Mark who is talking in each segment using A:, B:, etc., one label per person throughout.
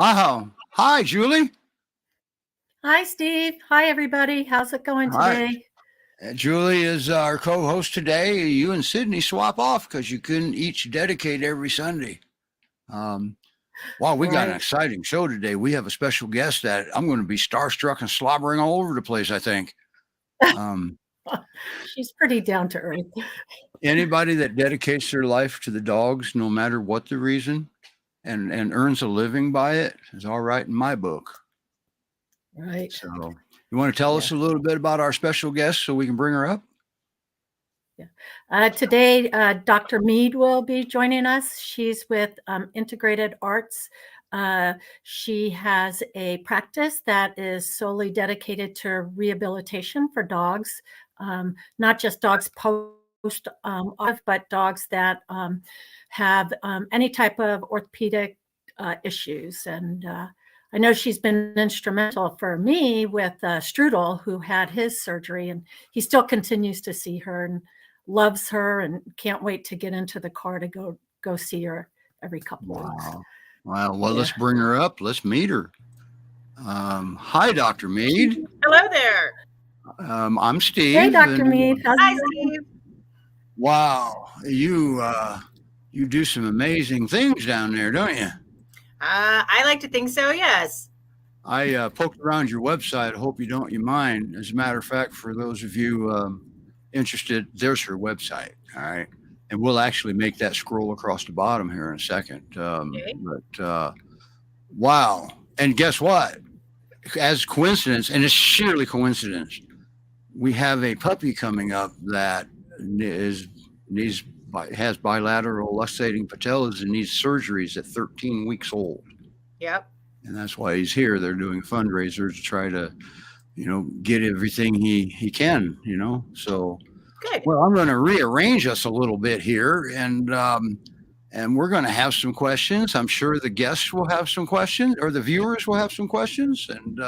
A: Hi, Julie.
B: Hi, Steve. Hi, everybody. How's it going
A: Hi.
B: today?
A: Julie is our co-host today. You and Sydney swap off because you couldn't each dedicate every Sunday. Wow, we got an exciting show today. We have a special guest that I'm going to be starstruck and slobbering all over the place, I think.
B: She's pretty down to earth.
A: Anybody that dedicates their life to the dogs, no matter what the reason, and earns a living by it is all right in my book.
B: Right.
A: So you want to tell us a little bit about our special guest so we can bring her up?
B: Yeah. Today, Dr. Mead will be joining us. She's with Integrated Arts. She has a practice that is solely dedicated to rehabilitation for dogs, not just dogs but dogs that have any type of orthopedic issues. And I know she's been instrumental for me with Strudel, who had his surgery, and he still continues to see her and loves her and can't wait to get into the car to go see her every couple of weeks.
A: Wow. Well, let's bring her up. Let's meet her. Hi, Dr. Mead.
C: Hello there.
A: I'm Steve.
B: Hey, Dr. Mead.
C: Hi, Steve.
A: Wow. You do some amazing things down there, don't you?
C: I like to think so, yes.
A: I poked around your website. I hope you don't mind. As a matter of fact, for those of you interested, there's her website. All right. And we'll actually make that scroll across the bottom here in a second.
C: Okay.
A: But wow. And guess what? As coincidence, and it's sheerly coincidence, we have a puppy coming up that has bilateral luxating patellas and needs surgeries at 13 weeks old.
C: Yep.
A: And that's why he's here. They're doing fundraisers to try to, get everything he can, So,
C: good.
A: Well, I'm going to rearrange us a little bit here, and we're going to have some questions. I'm sure the guests will have some questions, or the viewers will have some questions. And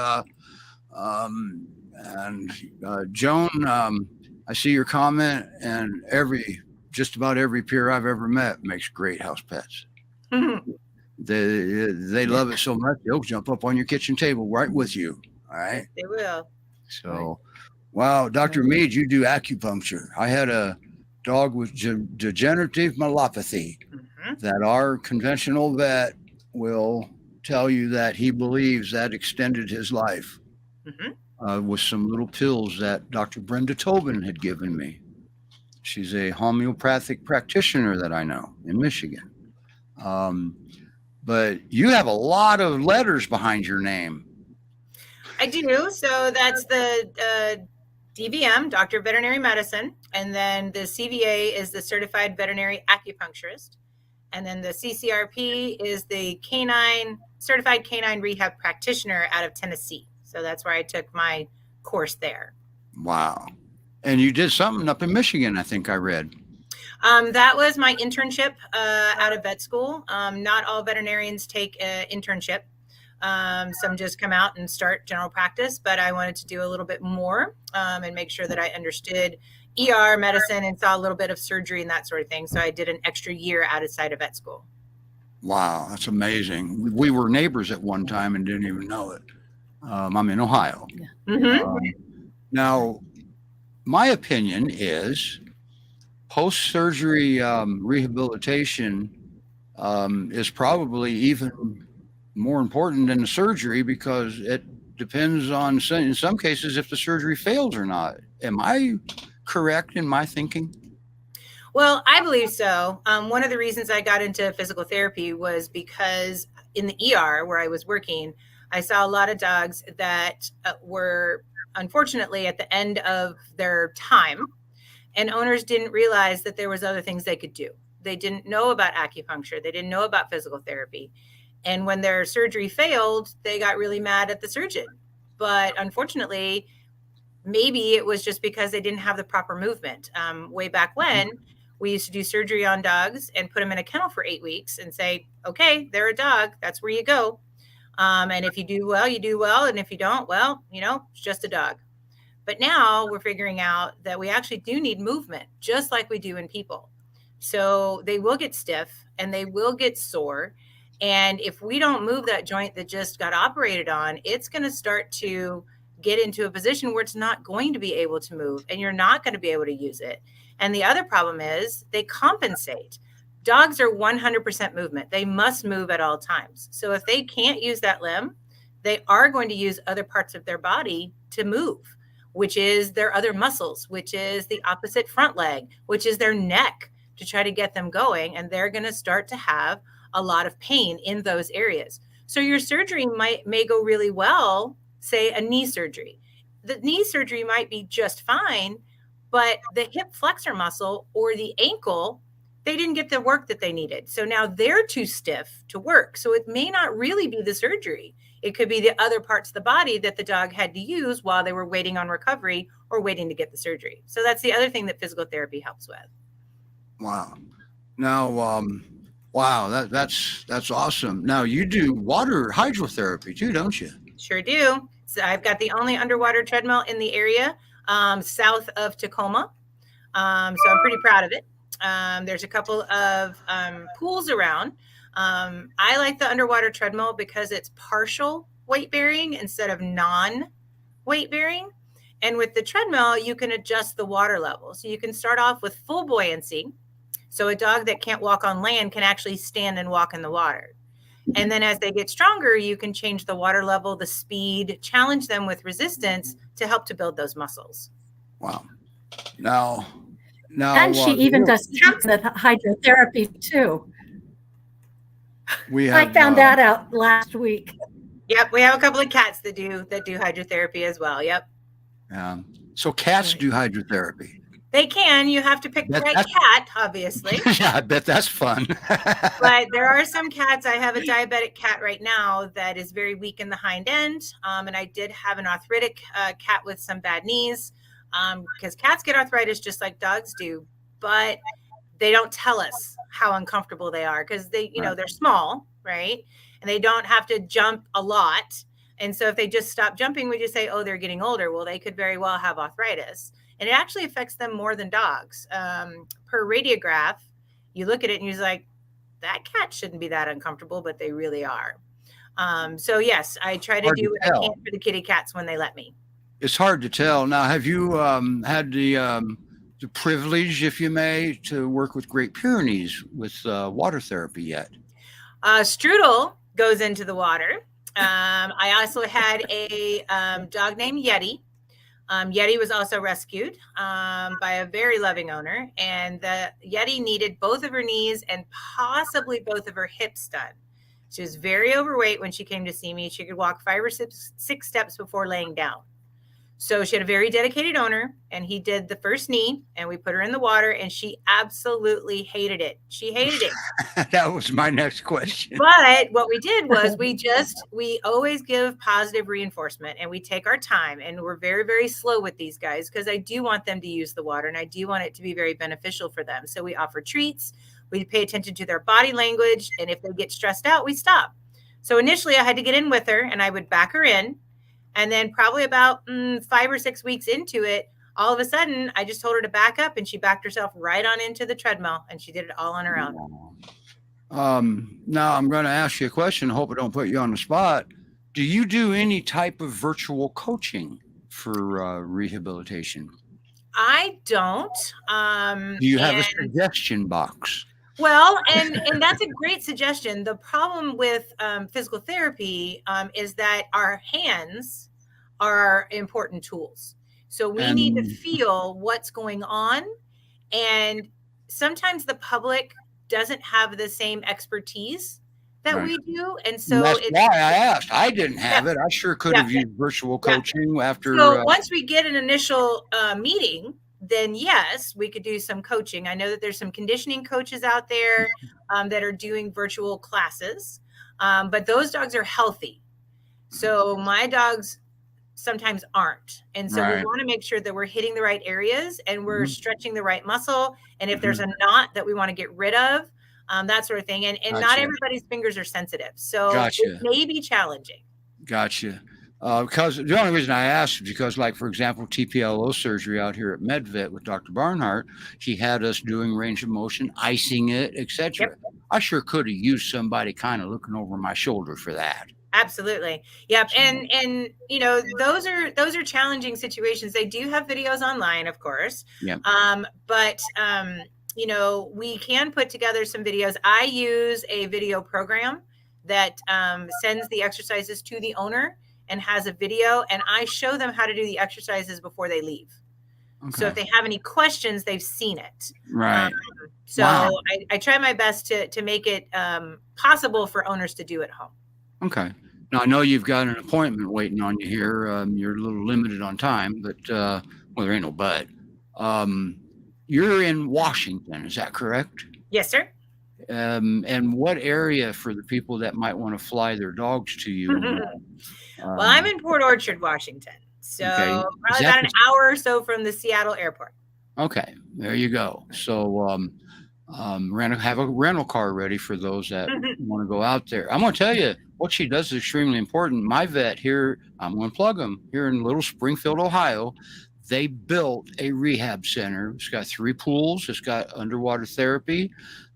A: Joan, I see your comment, and just about every peer I've ever met makes great house pets.
C: Mm-hmm.
A: They love it so much they'll jump up on your kitchen table right with you. All right.
C: They will.
A: So, wow, Dr. Mead, you do acupuncture. I had a dog with degenerative myelopathy that our conventional vet will tell you that he believes that extended his life with some little pills that Dr. Brenda Tobin had given me. She's a homeopathic practitioner that I know in Michigan. But you have a lot of letters behind your name.
C: I do. So that's the DVM, Doctor of Veterinary Medicine. And then the CVA is the Certified Veterinary Acupuncturist. And then the CCRP is the Certified Canine Rehab Practitioner out of Tennessee. So that's where I took my course there.
A: Wow. And you did something up in Michigan, I think I read.
C: That was my internship out of vet school. Not all veterinarians take an internship. Some just come out and start general practice, but I wanted to do a little bit more and make sure that I understood ER medicine and saw a little bit of surgery and that sort of thing. So I did an extra year outside of vet school.
A: Wow, that's amazing. We were neighbors at one time and didn't even know it. I'm in Ohio. Now, my opinion is post-surgery rehabilitation is probably even more important than the surgery because it depends on, in some cases, if the surgery fails or not. Am I correct in my thinking?
C: Well, I believe so. One of the reasons I got into physical therapy was because in the ER where I was working, I saw a lot of dogs that were unfortunately at the end of their time, and owners didn't realize that there was other things they could do. They didn't know about acupuncture. They didn't know about physical therapy. And when their surgery failed, they got really mad at the surgeon. But unfortunately, maybe it was just because they didn't have the proper movement. Way back when, we used to do surgery on dogs and put them in a kennel for 8 weeks and say, okay, they're a dog. That's where you go. And if you do well, you do well. And if you don't, well, it's just a dog. But now we're figuring out that we actually do need movement, just like we do in people. So they will get stiff and they will get sore. And if we don't move that joint that just got operated on, it's going to start to get into a position where it's not going to be able to move, and you're not going to be able to use it. And the other problem is they compensate. Dogs are 100% movement. They must move at all times. So if they can't use that limb, they are going to use other parts of their body to move, which is their other muscles, which is the opposite front leg, which is their neck, to try to get them going. And they're going to start to have a lot of pain in those areas. So your surgery may go really well, say a knee surgery. The knee surgery might be just fine, but the hip flexor muscle or the ankle, they didn't get the work that they needed. So now they're too stiff to work. So it may not really be the surgery. It could be the other parts of the body that the dog had to use while they were waiting on recovery or waiting to get the surgery. So that's the other thing that physical therapy helps with.
A: Wow. Now, wow, that's awesome. Now you do water hydrotherapy too, don't you?
C: Sure do. So I've got the only underwater treadmill in the area, south of Tacoma. So I'm pretty proud of it. There's a couple of pools around. I like the underwater treadmill because it's partial weight bearing instead of non-weight bearing. And with the treadmill, you can adjust the water level. So you can start off with full buoyancy. So a dog that can't walk on land can actually stand and walk in the water. And then as they get stronger, you can change the water level, the speed, challenge them with resistance to help to build those muscles.
A: Wow. Now,
B: And she even does cats with hydrotherapy too. I found that out last week.
C: Yep, we have a couple of cats that do hydrotherapy as well. Yep.
A: So cats do hydrotherapy.
C: They can. You have to pick the right cat, obviously.
A: Yeah, I bet that's fun.
C: But there are some cats. I have a diabetic cat right now that is very weak in the hind end. And I did have an arthritic cat with some bad knees, because cats get arthritis just like dogs do, but they don't tell us how uncomfortable they are because they, they're small, right? And they don't have to jump a lot. And so if they just stop jumping, we just say, oh, they're getting older. Well, they could very well have arthritis. And it actually affects them more than dogs. Per radiograph, you look at it and you're like, that cat shouldn't be that uncomfortable, but they really are. So yes, I try to do what I can for the kitty cats when they let me.
A: It's hard to tell. Now, have you had the privilege, if you may, to work with Great Pyrenees with water therapy yet?
C: Strudel goes into the water. I also had a dog named Yeti. Yeti was also rescued by a very loving owner, and the Yeti needed both of her knees and possibly both of her hips done. She was very overweight when she came to see me. She could walk 5 or 6 steps before laying down. So she had a very dedicated owner, and he did the first knee, and we put her in the water, and she absolutely hated it. She hated it.
A: That was my next question.
C: But what we did was we always give positive reinforcement, and we take our time, and we're very, very slow with these guys because I do want them to use the water, and I do want it to be very beneficial for them. So we offer treats, we pay attention to their body language, and if they get stressed out, we stop. So initially I had to get in with her, and I would back her in. And then probably about 5 or 6 weeks into it, all of a sudden, I just told her to back up, and she backed herself right on into the treadmill, and she did it all on her own.
A: Now I'm going to ask you a question. I hope I don't put you on the spot. Do you do any type of virtual coaching for rehabilitation?
C: I don't.
A: Do you have a suggestion box?
C: Well, and that's a great suggestion. The problem with physical therapy is that our hands are important tools. So we need to feel what's going on. And sometimes the public doesn't have the same expertise that we do. And so
A: that's why I asked. I didn't have it. I sure could have used virtual coaching after.
C: So once we get an initial meeting, then yes, we could do some coaching. I know that there's some conditioning coaches out there that are doing virtual classes, but those dogs are healthy. So my dogs sometimes aren't. And so we want to make sure that we're hitting the right areas and we're stretching the right muscle. And if there's a knot that we want to get rid of, that sort of thing. And not everybody's fingers are sensitive. So it may be challenging.
A: Gotcha. Because the only reason I asked is because, like, for example, TPLO surgery out here at MedVet with Dr. Barnhart, he had us doing range of motion, icing it, etc.
C: Yep.
A: I sure could have used somebody kind of looking over my shoulder for that.
C: Absolutely. Yep. And you know, those are challenging situations. They do have videos online, of course.
A: Yep.
C: But you know, we can put together some videos. I use a video program that sends the exercises to the owner and has a video, and I show them how to do the exercises before they leave. Okay. So if they have any questions, they've seen it.
A: Right.
C: So wow. I try my best to make it possible for owners to do at home.
A: Okay. Now, I know you've got an appointment waiting on you here. You're a little limited on time, but well, there ain't no but. You're in Washington, is that correct?
C: Yes, sir.
A: And what area for the people that might want to fly their dogs to you?
C: Well, I'm in Port Orchard, Washington. So
A: okay.
C: probably about an hour or so from the Seattle airport.
A: Okay, there you go. So have a rental car ready for those that want to go out there. I'm going to tell you, what she does is extremely important. My vet here, I'm going to plug them, here in Little Springfield, Ohio, they built a rehab center. It's got 3 pools. It's got underwater therapy.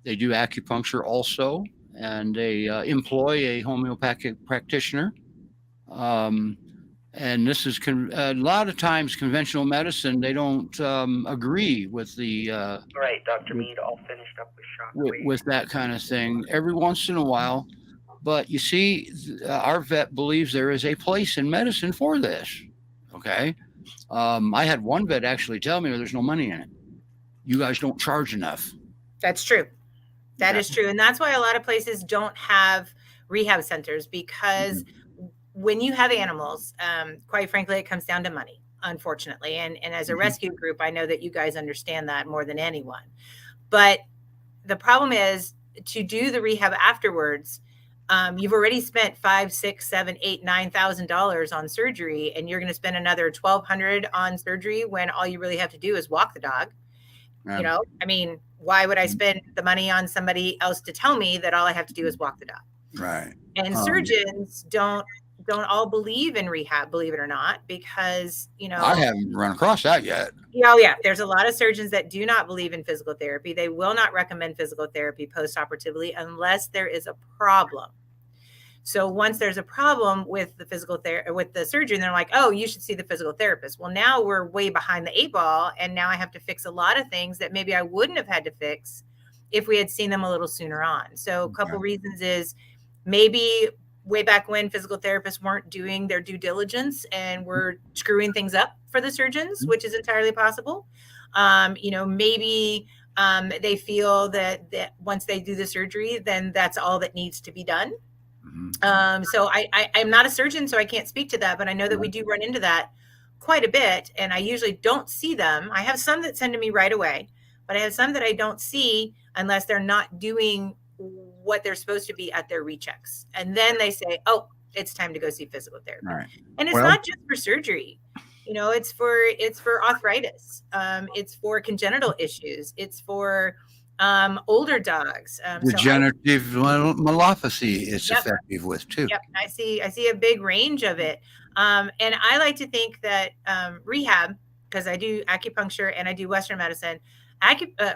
A: They do acupuncture also, and they employ a homeopathic practitioner. And this is a lot of times conventional medicine, they don't agree with the
D: right, Dr. Mead, all finished up with shockwave.
A: With that kind of thing every once in a while. But you see, our vet believes there is a place in medicine for this. Okay. I had one vet actually tell me there's no money in it. You guys don't charge enough.
C: That's true. That is true. And that's why a lot of places don't have rehab centers, because when you have animals, quite frankly, it comes down to money, unfortunately. And as a rescue group, I know that you guys understand that more than anyone. But the problem is, to do the rehab afterwards, you've already spent $5,000, $6,000, $7,000, $8,000, $9,000 on surgery, and you're going to spend another $1,200 on surgery when all you really have to do is walk the dog. You know, I mean, why would I spend the money on somebody else to tell me that all I have to do is walk the dog?
A: Right.
C: And surgeons don't all believe in rehab, believe it or not, because, you know,
A: I haven't run across that yet.
C: Oh yeah. There's a lot of surgeons that do not believe in physical therapy. They will not recommend physical therapy post-operatively unless there is a problem. So once there's a problem with the with the surgeon, they're like, oh, you should see the physical therapist. Well, now we're way behind the 8 ball. And now I have to fix a lot of things that maybe I wouldn't have had to fix if we had seen them a little sooner on. So a couple reasons is maybe way back when physical therapists weren't doing their due diligence and were screwing things up for the surgeons, which is entirely possible. You know, maybe they feel that once they do the surgery, then that's all that needs to be done. So I'm not a surgeon, so I can't speak to that, but I know that we do run into that quite a bit, and I usually don't see them. I have some that send to me right away, but I have some that I don't see unless they're not doing what they're supposed to be at their rechecks. And then they say, oh, it's time to go see physical therapy.
A: Right.
C: And it's not just for surgery. You know, it's for arthritis. It's for congenital issues. It's for older dogs.
A: Degenerative myelopathy is effective with too.
C: Yep. I see a big range of it. And I like to think that rehab, because I do acupuncture and I do Western medicine,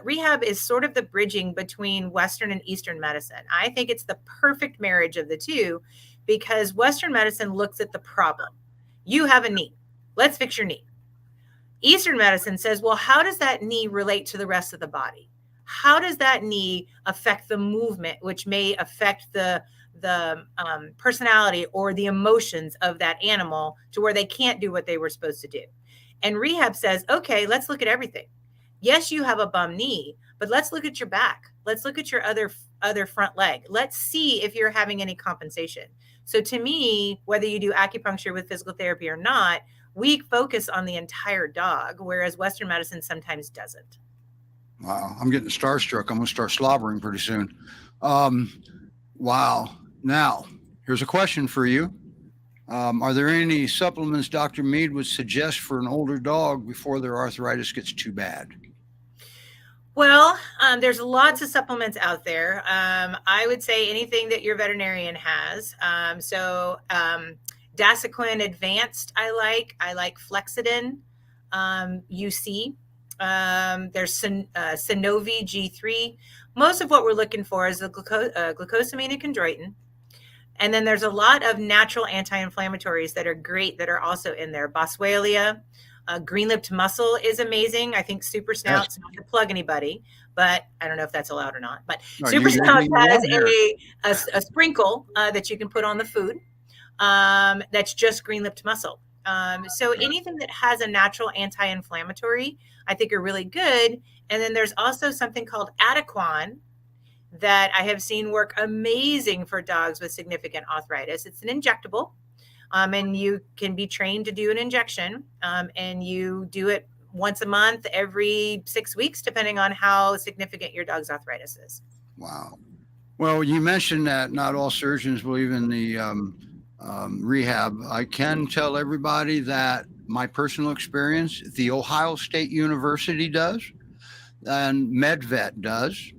C: rehab is sort of the bridging between Western and Eastern medicine. I think it's the perfect marriage of the two, because Western medicine looks at the problem. You have a knee. Let's fix your knee. Eastern medicine says, well, how does that knee relate to the rest of the body? How does that knee affect the movement, which may affect the personality or the emotions of that animal to where they can't do what they were supposed to do? And rehab says, okay, let's look at everything. Yes, you have a bum knee, but let's look at your back. Let's look at your other front leg. Let's see if you're having any compensation. So to me, whether you do acupuncture with physical therapy or not, we focus on the entire dog, whereas Western medicine sometimes doesn't.
A: Wow, I'm getting starstruck. I'm going to start slobbering pretty soon. Wow. Now, here's a question for you. Are there any supplements Dr. Mead would suggest for an older dog before their arthritis gets too bad?
C: Well, there's lots of supplements out there. I would say anything that your veterinarian has. Dasaquin Advanced, I like Flexidin, UC. There's Synovi G3. Most of what we're looking for is the glucosamine and chondroitin. And then there's a lot of natural anti-inflammatories that are great that are also in there. Boswellia, green-lipped mussel is amazing. I think Super Snout's not to plug anybody, but I don't know if that's allowed or not. But Super Snout has a sprinkle that you can put on the food that's just green-lipped mussel. So anything that has a natural anti-inflammatory, I think are really good. And then there's also something called Adequan that I have seen work amazing for dogs with significant arthritis. It's an injectable, and you can be trained to do an injection, and you do it once a month, every 6 weeks, depending on how significant your dog's arthritis is.
A: Wow. Well, you mentioned that not all surgeons believe in the rehab. I can tell everybody that my personal experience, the Ohio State University does, and MedVet does.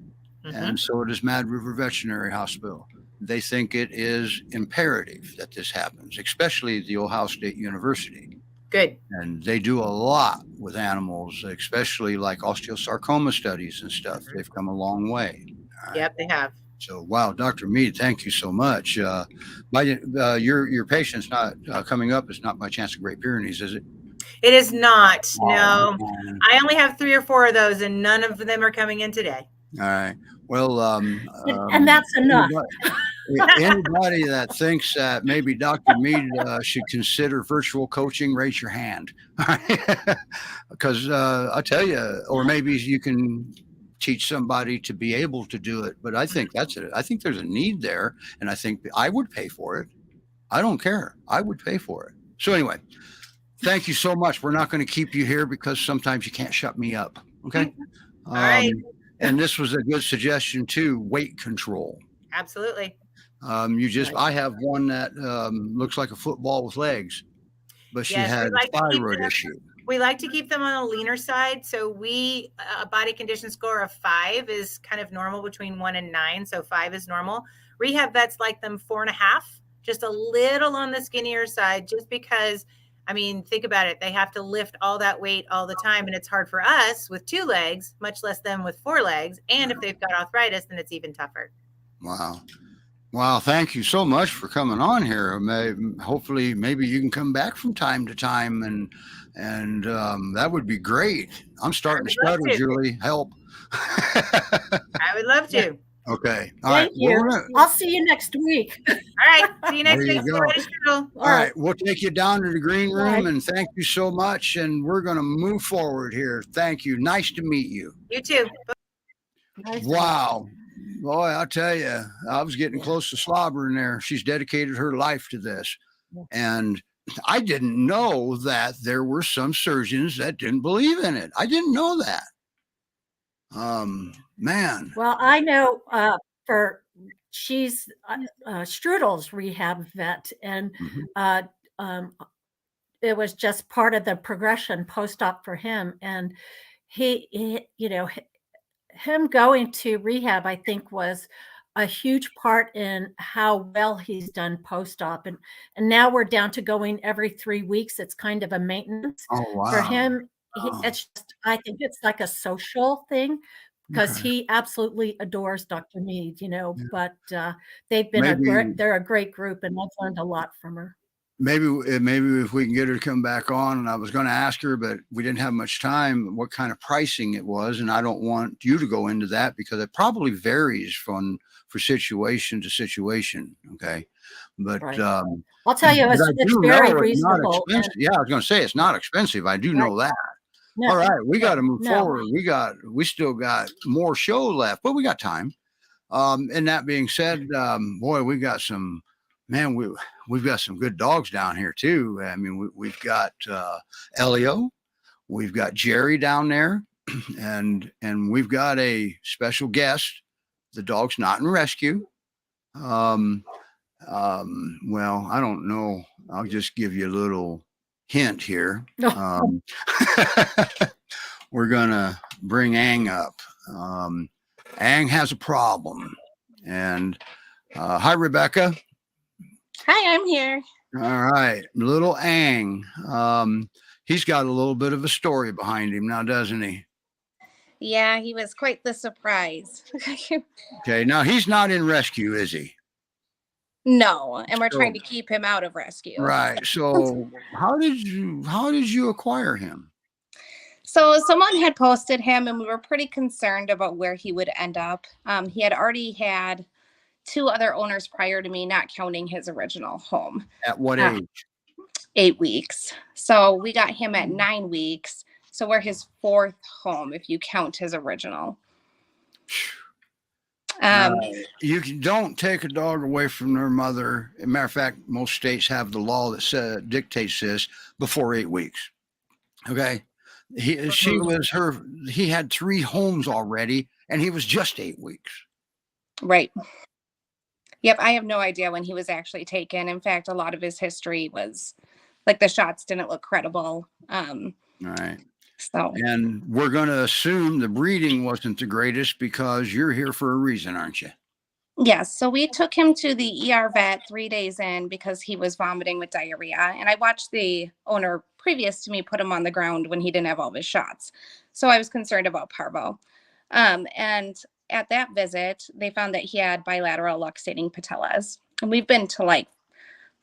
A: And so does Mad River Veterinary Hospital. They think it is imperative that this happens, especially the Ohio State University.
C: Good.
A: And they do a lot with animals, especially like osteosarcoma studies and stuff. They've come a long way.
C: Yep, they have.
A: So, wow, Dr. Mead, thank you so much. Your patient's not coming up. It's not by chance a Great Pyrenees, is it?
C: It is not. No, I only have 3 or 4 of those, and none of them are coming in today.
A: All right. Well,
B: and that's enough.
A: Anybody that thinks that maybe Dr. Mead should consider virtual coaching, raise your hand. Because I'll tell you, or maybe you can teach somebody to be able to do it. But I think that's it. I think there's a need there, and I think I would pay for it. I don't care. I would pay for it. So anyway, thank you so much. We're not going to keep you here because sometimes you can't shut me up. Okay.
C: All right.
A: And this was a good suggestion too, weight control.
C: Absolutely.
A: I have one that looks like a football with legs, but she had a thyroid issue.
C: We like to keep them on the leaner side. So a body condition score of 5 is kind of normal, between 1 and 9. So 5 is normal. Rehab vets like them 4.5, just a little on the skinnier side, just because, I mean, think about it. They have to lift all that weight all the time. And it's hard for us with 2 legs, much less them with 4 legs. And if they've got arthritis, then it's even tougher.
A: Wow. Wow. Thank you so much for coming on here. Hopefully, maybe you can come back from time to time, and that would be great. I'm starting to stutter, Julie. Help.
C: I would love to.
A: Okay.
B: Thank you. I'll see you next week.
C: All right. See you next week.
A: All right. We'll take you down to the green room, and thank you so much. And we're going to move forward here. Thank you. Nice to meet you.
C: You too.
A: Wow. Boy, I'll tell you, I was getting close to slobbering there. She's dedicated her life to this. And I didn't know that there were some surgeons that didn't believe in it. I didn't know that. Man.
B: Well, I know she's Strudel's rehab vet, and it was just part of the progression post-op for him. And he him going to rehab, I think, was a huge part in how well he's done post-op. And now we're down to going every 3 weeks. It's kind of a maintenance for him. It's just, I think it's like a social thing, because he absolutely adores Dr. Mead, but they've been they're a great group, and I've learned a lot from her.
A: Maybe if we can get her to come back on, and I was going to ask her, but we didn't have much time, what kind of pricing it was. And I don't want you to go into that because it probably varies for situation to situation. Okay. But
B: I'll tell you, it's very reasonable.
A: I was going to say it's not expensive. I do know that. No, all right. We got to move forward. We still got more show left, but we got time. And that being said, boy, we got some, man, we've got some good dogs down here too. I mean, we've got Elio, we've got Jerry down there, and we've got a special guest. The dog's not in rescue. Well, I don't know. I'll just give you a little hint here. We're gonna bring Ang up. Ang has a problem, and hi, Rebecca.
E: Hi, I'm here.
A: All right, little Ang. He's got a little bit of a story behind him now, doesn't he?
E: Yeah, he was quite the surprise.
A: Okay, now he's not in rescue, is he?
E: No, and we're trying
A: So,
E: to keep him out of rescue.
A: right. So how did you acquire him?
E: So someone had posted him, and we were pretty concerned about where he would end up. He had already had 2 other owners prior to me, not counting his original home.
A: At what
E: Uh,
A: age?
E: 8 weeks. So we got him at 9 weeks. So we're his 4th home if you count his original.
A: Don't take a dog away from their mother. As a matter of fact, most states have the law that dictates this before 8 weeks. Okay, he had 3 homes already, and he was just 8 weeks.
E: Right. Yep. I have no idea when he was actually taken. In fact, a lot of his history was like the shots didn't look credible.
A: All right.
E: So,
A: And we're going to assume the breeding wasn't the greatest because you're here for a reason, aren't you?
E: yes. So we took him to the ER vet 3 days in because he was vomiting with diarrhea. And I watched the owner previous to me put him on the ground when he didn't have all of his shots. So I was concerned about parvo. And at that visit, they found that he had bilateral luxating patellas. And we've been to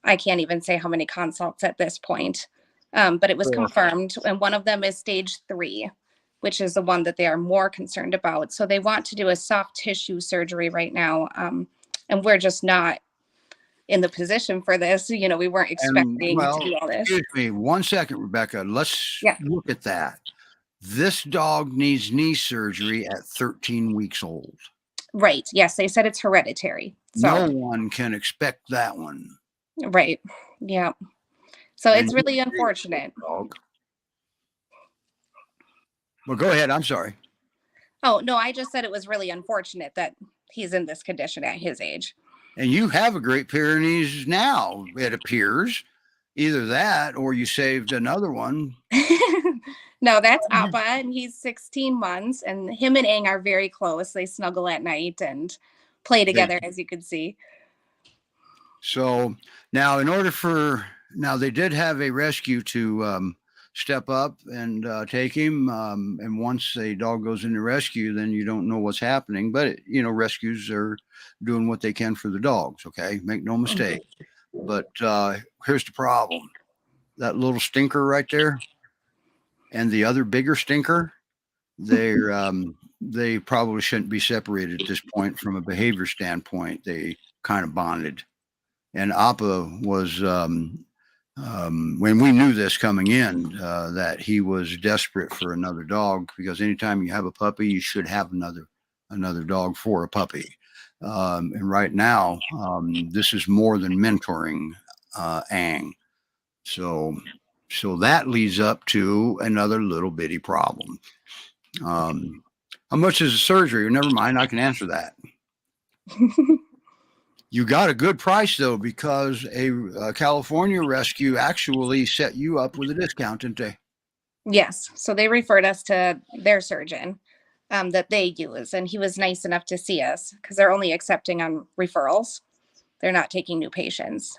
E: I can't even say how many consults at this point. But it was confirmed. And one of them is stage 3, which is the one that they are more concerned about. So they want to do a soft tissue surgery right now. And we're just not in the position for this. We weren't expecting to do all this.
A: Excuse me 1 second, Rebecca. Let's
E: Yeah.
A: look at that. This dog needs knee surgery at 13 weeks old.
E: Right. Yes. They said it's hereditary. So,
A: no one can expect that one.
E: right. Yeah. So it's really unfortunate.
A: Dog. Well, go ahead. I'm sorry.
E: Oh, no, I just said it was really unfortunate that he's in this condition at his age.
A: And you have a Great Pyrenees now, it appears. Either that or you saved another one.
E: No, that's Appa, and he's 16 months, and him and Aang are very close. They snuggle at night and play together, as you can see.
A: So now they did have a rescue to step up and take him. And once a dog goes into rescue, then you don't know what's happening. But, rescues are doing what they can for the dogs. Okay. Make no mistake. But here's the problem. That little stinker right there and the other bigger stinker, they probably shouldn't be separated at this point from a behavior standpoint. They kind of bonded. And Appa was, when we knew this coming in, that he was desperate for another dog, because anytime you have a puppy, you should have another dog for a puppy. And right now, this is more than mentoring Aang. So that leads up to another little bitty problem. How much is the surgery? Never mind, I can answer that. You got a good price, though, because a California rescue actually set you up with a discount, didn't they?
E: Yes. So they referred us to their surgeon that they use. And he was nice enough to see us because they're only accepting on referrals. They're not taking new patients.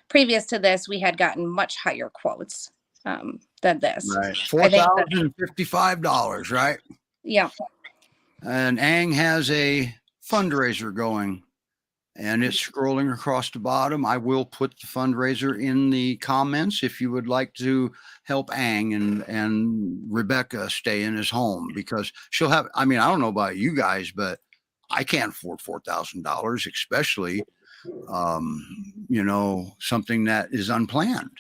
E: Previous to this, we had gotten much higher quotes than this.
A: Right. $4,055, right?
E: Yeah.
A: And Aang has a fundraiser going. And it's scrolling across the bottom. I will put the fundraiser in the comments if you would like to help Aang and Rebecca stay in his home, because she'll have, I don't know about you guys, but I can't afford $4,000, especially, something that is unplanned.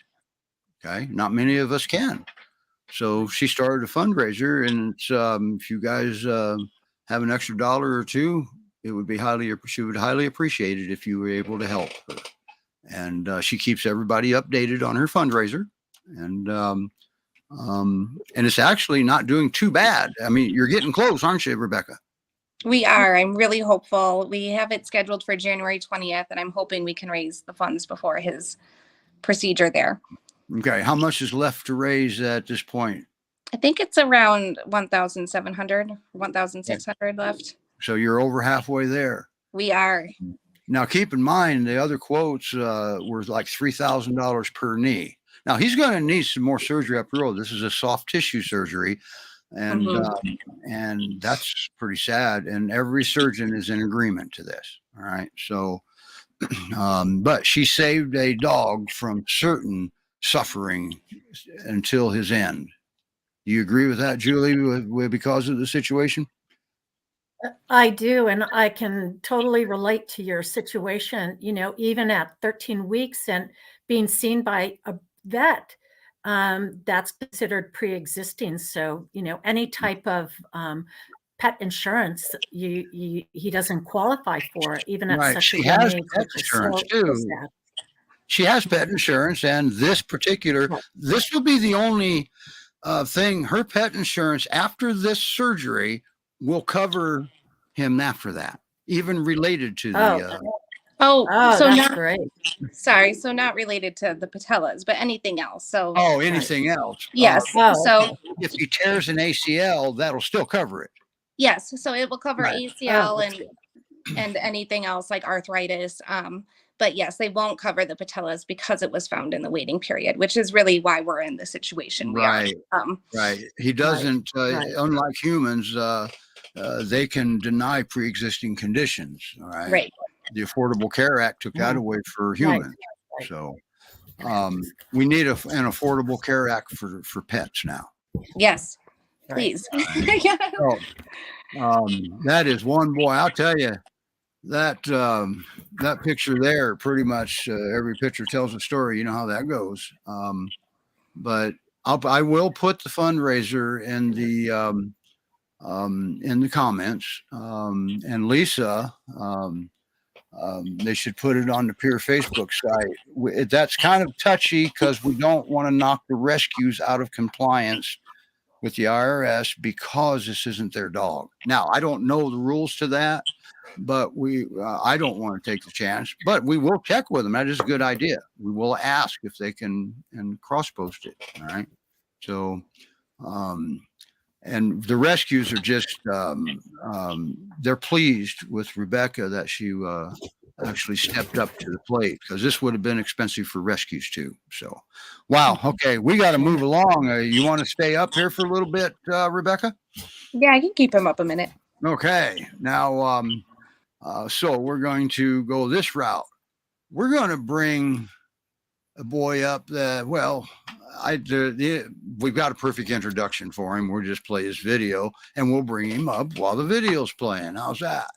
A: Okay. Not many of us can. So she started a fundraiser, and it's, if you guys have an extra dollar or two, she would highly appreciate it if you were able to help her. And she keeps everybody updated on her fundraiser, and it's actually not doing too bad. You're getting close, aren't you, Rebecca?
E: We are. I'm really hopeful. We have it scheduled for January 20th, and I'm hoping we can raise the funds before his procedure there.
A: Okay. How much is left to raise at this point?
E: I think it's around 1,700, 1,600 left.
A: So you're over halfway there.
E: We are.
A: Now, keep in mind, the other quotes were like $3,000 per knee. Now, he's going to need some more surgery up the road. This is a soft tissue surgery, and and that's pretty sad. And every surgeon is in agreement to this. All right. So, but she saved a dog from certain suffering until his end. Do you agree with that, Julie, because of the situation?
B: I do, and I can totally relate to your situation. Even at 13 weeks and being seen by a vet, that's considered pre-existing. So, any type of pet insurance, he doesn't qualify for, even at such a young age.
A: Pet insurance too. She has pet insurance, and this will be the only thing. Her pet insurance after this surgery will cover him after that, even related to the.
E: So
B: that's
E: not
B: great.
E: Sorry, so not related to the patellas, but anything else. So
A: anything else.
E: Yes. So
A: if he tears an ACL, that'll still cover it.
E: Yes, so it will cover ACL and anything else like arthritis. But yes, they won't cover the patellas because it was found in the waiting period, which is really why we're in the situation we are.
A: Right. He doesn't, unlike humans, they can deny pre-existing conditions. All right.
E: Right.
A: The Affordable Care Act took that away for humans. Right. So we need an Affordable Care Act for pets now.
E: Yes, please.
A: So, that is one, boy, I'll tell you, that picture there, pretty much every picture tells a story. You know how that goes. But I will put the fundraiser in the comments. And Lisa, they should put it on the Peer Facebook site. That's kind of touchy because we don't want to knock the rescues out of compliance with the IRS because this isn't their dog. Now, I don't know the rules to that, but I don't want to take the chance, but we will check with them. That is a good idea. We will ask if they can and cross-post it. All right. So, and the rescues are just, they're pleased with Rebecca that she actually stepped up to the plate, because this would have been expensive for rescues too. So, wow. Okay. We got to move along. You want to stay up here for a little bit, Rebecca?
E: Yeah, I can keep him up a minute.
A: Okay. Now, so we're going to go this route. We're going to bring a boy up that, we've got a perfect introduction for him. We'll just play his video and we'll bring him up while the video's playing. How's that?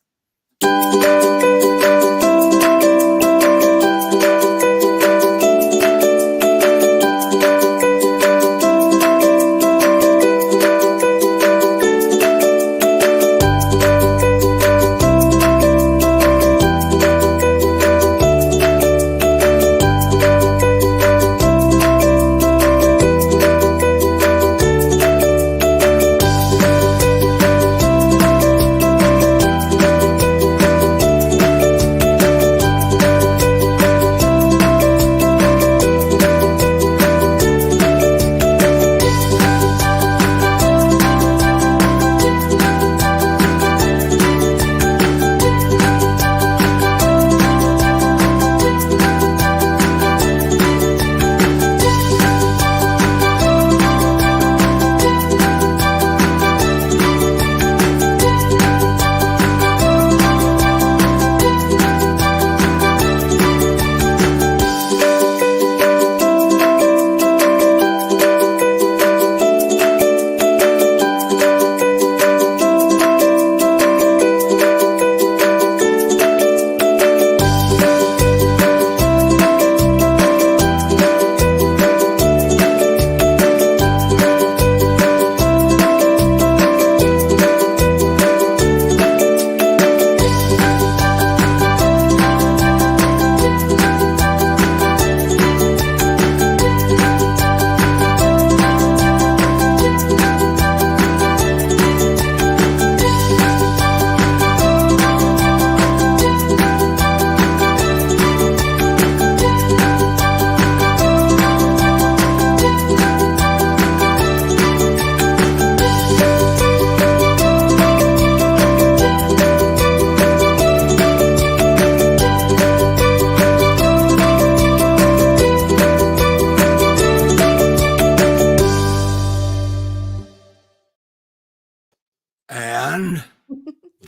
A: And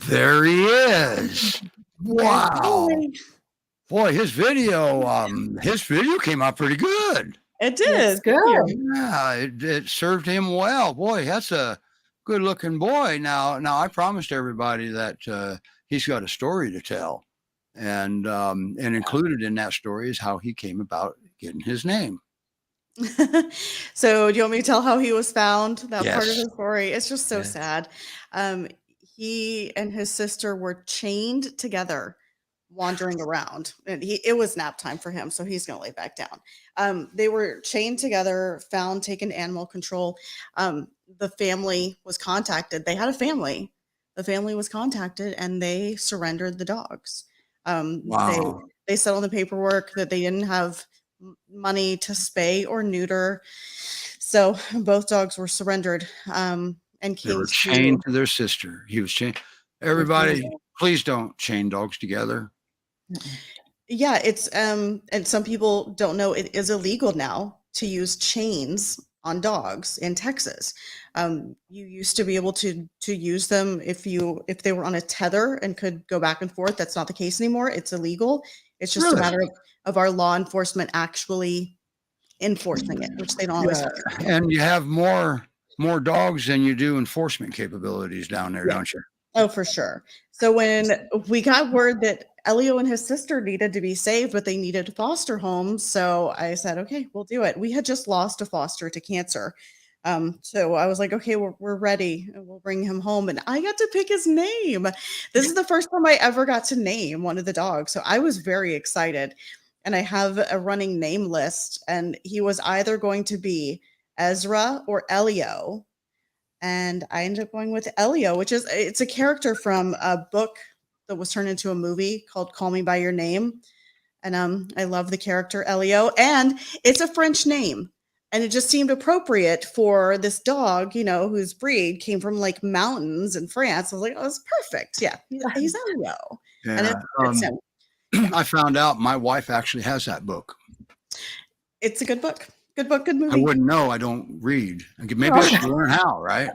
A: there he is. Wow. Boy, his video came out pretty good.
F: It did.
B: It's good.
A: Yeah, it served him well. Boy, that's a good looking boy. Now I promised everybody that he's got a story to tell. And included in that story is how he came about getting his name.
F: So do you want me to tell how he was found? That part of
A: Yes.
F: the story. It's just so
A: Yes.
F: sad. He and his sister were chained together, wandering around, and it was nap time for him, so he's gonna lay back down. They were chained together, found, taken to animal control. The family was contacted. They had a family. The family was contacted, and they surrendered the dogs.
A: Wow.
F: They said on the paperwork that they didn't have money to spay or neuter, so both dogs were surrendered. And
A: They
F: came
A: were
F: to
A: chained to their sister. He was chained. Everybody, please don't chain dogs together.
F: Yeah, it's and some people don't know it is illegal now to use chains on dogs in Texas. You used to be able to use them if they were on a tether and could go back and forth. That's not the case anymore. It's illegal. It's just
A: Really?
F: a matter of our law enforcement actually enforcing it, which they don't always
A: Yeah,
F: do.
A: and you have more dogs than you do enforcement capabilities down there,
F: Yeah.
A: don't you?
F: Oh, for sure. So when we got word that Elio and his sister needed to be saved, but they needed foster homes, so I said, okay, we'll do it. We had just lost a foster to cancer. So I was like, okay, we're ready. And we'll bring him home. And I got to pick his name. This is the first time I ever got to name one of the dogs. So I was very excited. And I have a running name list. And he was either going to be Ezra or Elio. And I ended up going with Elio, it's a character from a book that was turned into a movie called Call Me by Your Name. And I love the character Elio, and it's a French name. And it just seemed appropriate for this dog, whose breed came from like mountains in France. I was like, oh, it's perfect. Yeah, he's Elio. And
A: Yeah. I found out my wife actually has that book.
F: it's a good book. Good book, good
A: I
F: movie.
A: wouldn't know. I don't read. Maybe I should learn how, right?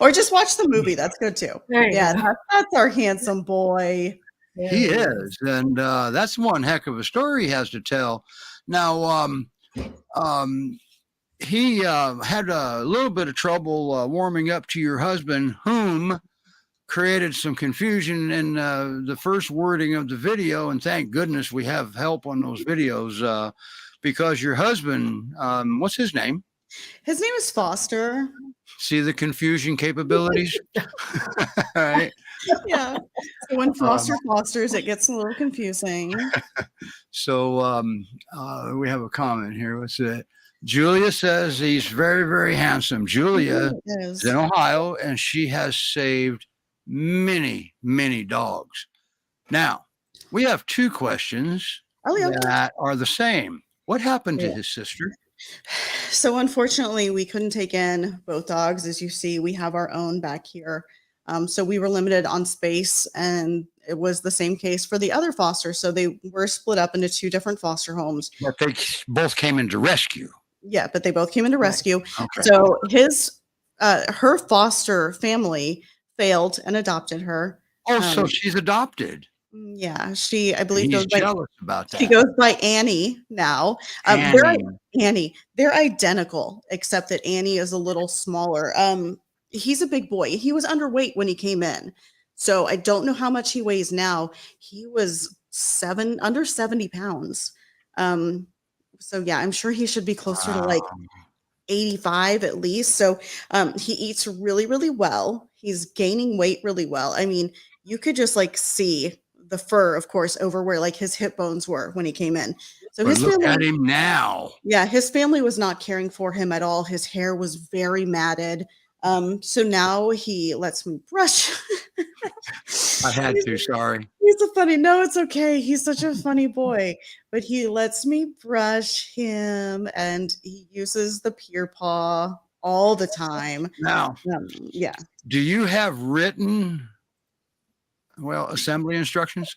F: Or just watch the movie. That's good too.
B: There you
F: Yeah,
B: go.
F: that's our handsome boy.
A: He is, and that's one heck of a story he has to tell. Now, he had a little bit of trouble warming up to your husband, whom created some confusion in the first wording of the video. And thank goodness we have help on those videos because your husband, what's his name?
F: His name is Foster.
A: See the confusion capabilities? All right.
F: Yeah. So when Foster fosters, it gets a little confusing.
A: So we have a comment here. What's it? Julia says he's very, very handsome. Julia is in Ohio, and she has saved many, many dogs. Now, we have two questions that are the same. What happened to his sister?
F: So unfortunately, we couldn't take in both dogs. As you see, we have our own back here. So we were limited on space, and it was the same case for the other fosters. So they were split up into two different foster homes.
A: But they both came into rescue.
F: Yeah, but they both came into rescue.
A: Okay.
F: So her foster family failed and adopted her.
A: Oh, so she's adopted.
F: Yeah, I believe
A: he's jealous about that.
F: She goes by Annie now. Annie. They're identical, except that Annie is a little smaller. He's a big boy. He was underweight when he came in. So I don't know how much he weighs now. He was under 70 pounds. So yeah, I'm sure he should be closer to like 85 at least. So he eats really, really well. He's gaining weight really well. I mean, you could just like see the fur, of course, over where like his hip bones were when he came in. So
A: look at him now.
F: Yeah, his family was not caring for him at all. His hair was very matted. So now he lets me brush.
A: I had to, sorry.
F: He's no, it's okay. He's such a funny boy, but he lets me brush him, and he uses the peer paw all the time.
A: Now,
F: yeah.
A: Do you have written, assembly instructions?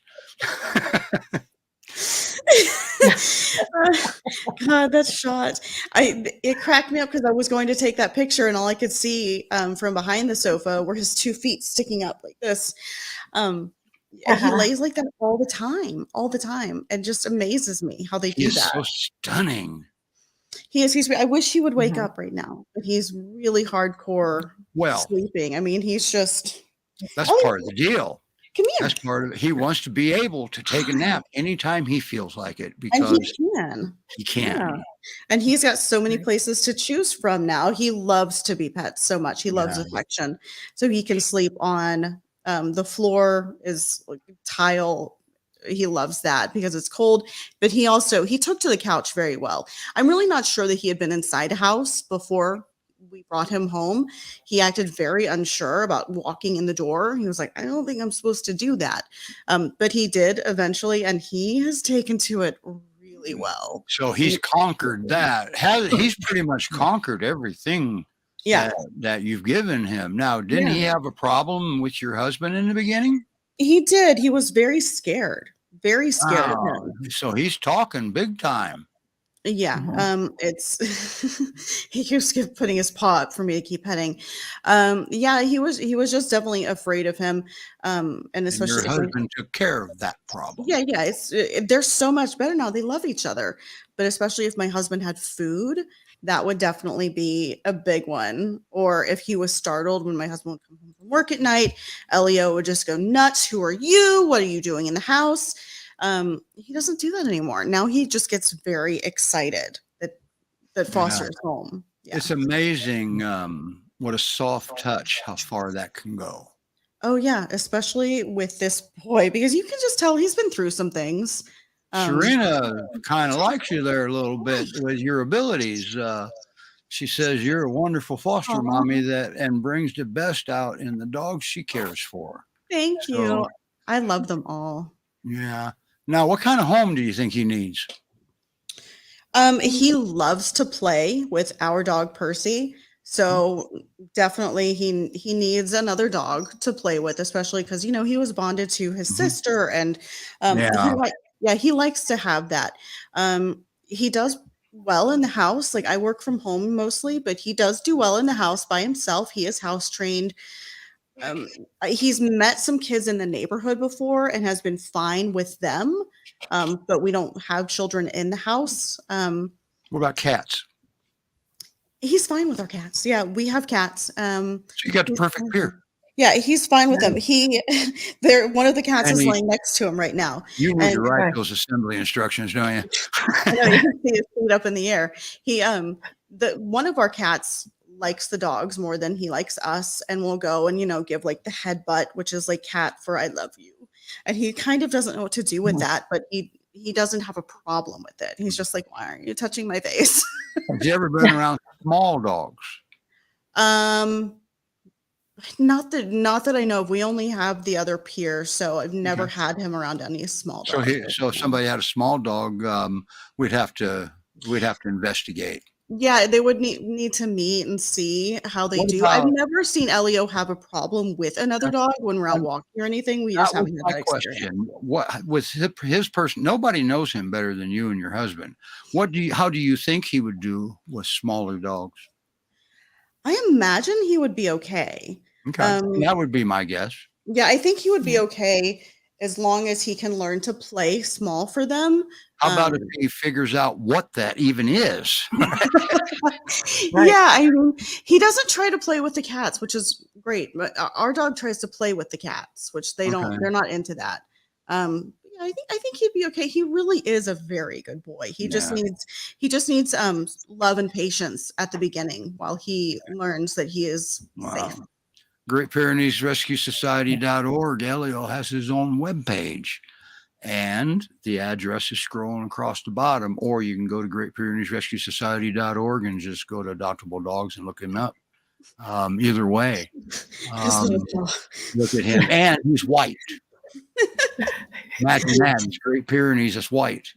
F: God, that shot. It cracked me up because I was going to take that picture and all I could see from behind the sofa were his 2 feet sticking up like this. And he lays like that all the time, and just amazes me how they
A: He
F: do
A: is
F: that.
A: so stunning.
F: He is. I wish he would wake up right now, but he's really hardcore
A: Well,
F: sleeping. I mean, he's just.
A: that's
F: Oh,
A: part of the deal.
F: come here.
A: That's part of it. He wants to be able to take a nap anytime he feels like it
F: And
A: because
F: he can.
A: he can.
F: Yeah. And he's got so many places to choose from now. He loves to be pet so much. He loves
A: Yeah.
F: affection. So he can sleep on the floor is like tile. He loves that because it's cold. But he took to the couch very well. I'm really not sure that he had been inside a house before we brought him home. He acted very unsure about walking in the door. He was like, I don't think I'm supposed to do that. But he did eventually, and he has taken to it really well.
A: So he's conquered that. He's pretty much conquered everything
F: Yeah.
A: that you've given him. Now, didn't he have a problem with your husband in the beginning?
F: He did. He was very scared of him.
A: So he's talking big time.
F: Yeah. It's he keeps putting his paw up for me to keep petting. Yeah, he was just definitely afraid of him. And especially
A: your husband took care of that problem.
F: Yeah, they're so much better now. They love each other. But especially if my husband had food, that would definitely be a big one. Or if he was startled when my husband would come home from work at night, Elio would just go nuts. Who are you? What are you doing in the house? He doesn't do that anymore. Now he just gets very excited that Foster is home. Yeah.
A: It's amazing what a soft touch, how far that can go.
F: Oh yeah, especially with this boy, because you can just tell he's been through some things.
A: Serena kind of likes you there a little bit with your abilities. She says you're a wonderful foster mommy and brings the best out in the dogs she cares for.
F: Thank you. I love them all.
A: Yeah. Now, what kind of home do you think he needs?
F: He loves to play with our dog Percy. So definitely he needs another dog to play with, especially because he was bonded to his sister, and he likes to have that. He does well in the house. Like, I work from home mostly, but he does do well in the house by himself. He is house trained. He's met some kids in the neighborhood before and has been fine with them. But we don't have children in the house.
A: What about cats?
F: He's fine with our cats. Yeah, we have cats.
A: So you got the perfect pair.
F: Yeah, he's fine with them. One of the cats is laying next to him right now.
A: You need to write those assembly instructions, don't you?
F: I know, you can see his feet up in the air. One of our cats likes the dogs more than he likes us, and will go and give like the headbutt, which is like cat for I love you. And he kind of doesn't know what to do with that, but he doesn't have a problem with it. He's just like, why aren't you touching my face?
A: Have you ever been around small dogs?
F: Not that I know of. We only have the other peer, so I've never had him around any small dogs.
A: So if somebody had a small dog, we'd have to investigate.
F: Yeah, they would need to meet and see how they do. I've never seen Elio have a problem with another dog when we're out walking or anything. We just haven't had that experience.
A: What with his person? Nobody knows him better than you and your husband. How do you think he would do with smaller dogs?
F: I imagine he would be okay.
A: Okay, that would be my guess.
F: Yeah, I think he would be okay as long as he can learn to play small for them.
A: How about if he figures out what that even is?
F: Yeah, I mean, he doesn't try to play with the cats, which is great. But our dog tries to play with the cats, which they don't. They're not into that. I think he'd be okay. He really is a very good boy. He just needs love and patience at the beginning while he learns that he is safe.
A: Great Pyrenees Rescue Society.org. Elio has his own webpage, and the address is scrolling across the bottom, or you can go to Great Pyrenees Rescue Society.org and just go to Adoptable Dogs and look him up. Either way, look at him, and he's white. Imagine that. He's Great Pyrenees is white.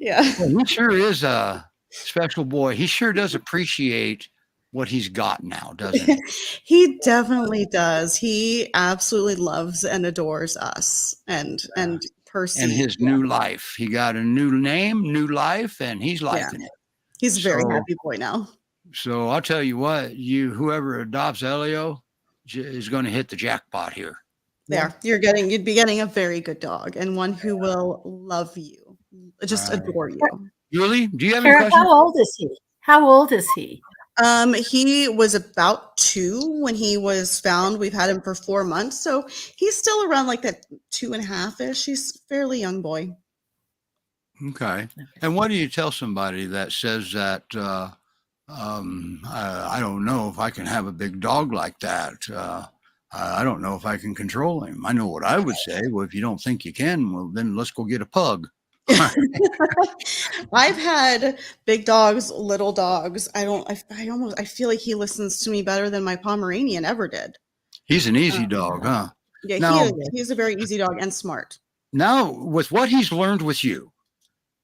F: Yeah.
A: Well, he sure is a special boy. He sure does appreciate what he's got now, doesn't he?
F: He definitely does. He absolutely loves and adores us and per
A: and
F: seat.
A: his new life. He got a new name, new life, and he's liking it.
F: He's a very
A: So-
F: happy boy now.
A: So I'll tell you what, whoever adopts Elio is going to hit the jackpot here.
F: There, you'd be getting a very good dog and one who will love you, just
A: Right.
F: adore you.
A: Julie, do you have any
B: Kara,
A: questions?
B: how old is he? How old is he?
F: He was about 2 when he was found. We've had him for 4 months, so he's still around like that 2.5-ish. He's a fairly young boy.
A: Okay. And what do you tell somebody that says that, I don't know if I can have a big dog like that. I don't know if I can control him. I know what I would say. Well, if you don't think you can, well, then let's go get a pug.
F: I've had big dogs, little dogs. I feel like he listens to me better than my Pomeranian ever did.
A: He's an easy dog, huh?
F: Yeah,
A: Now-
F: he is. He's a very easy dog and smart.
A: Now, with what he's learned with you,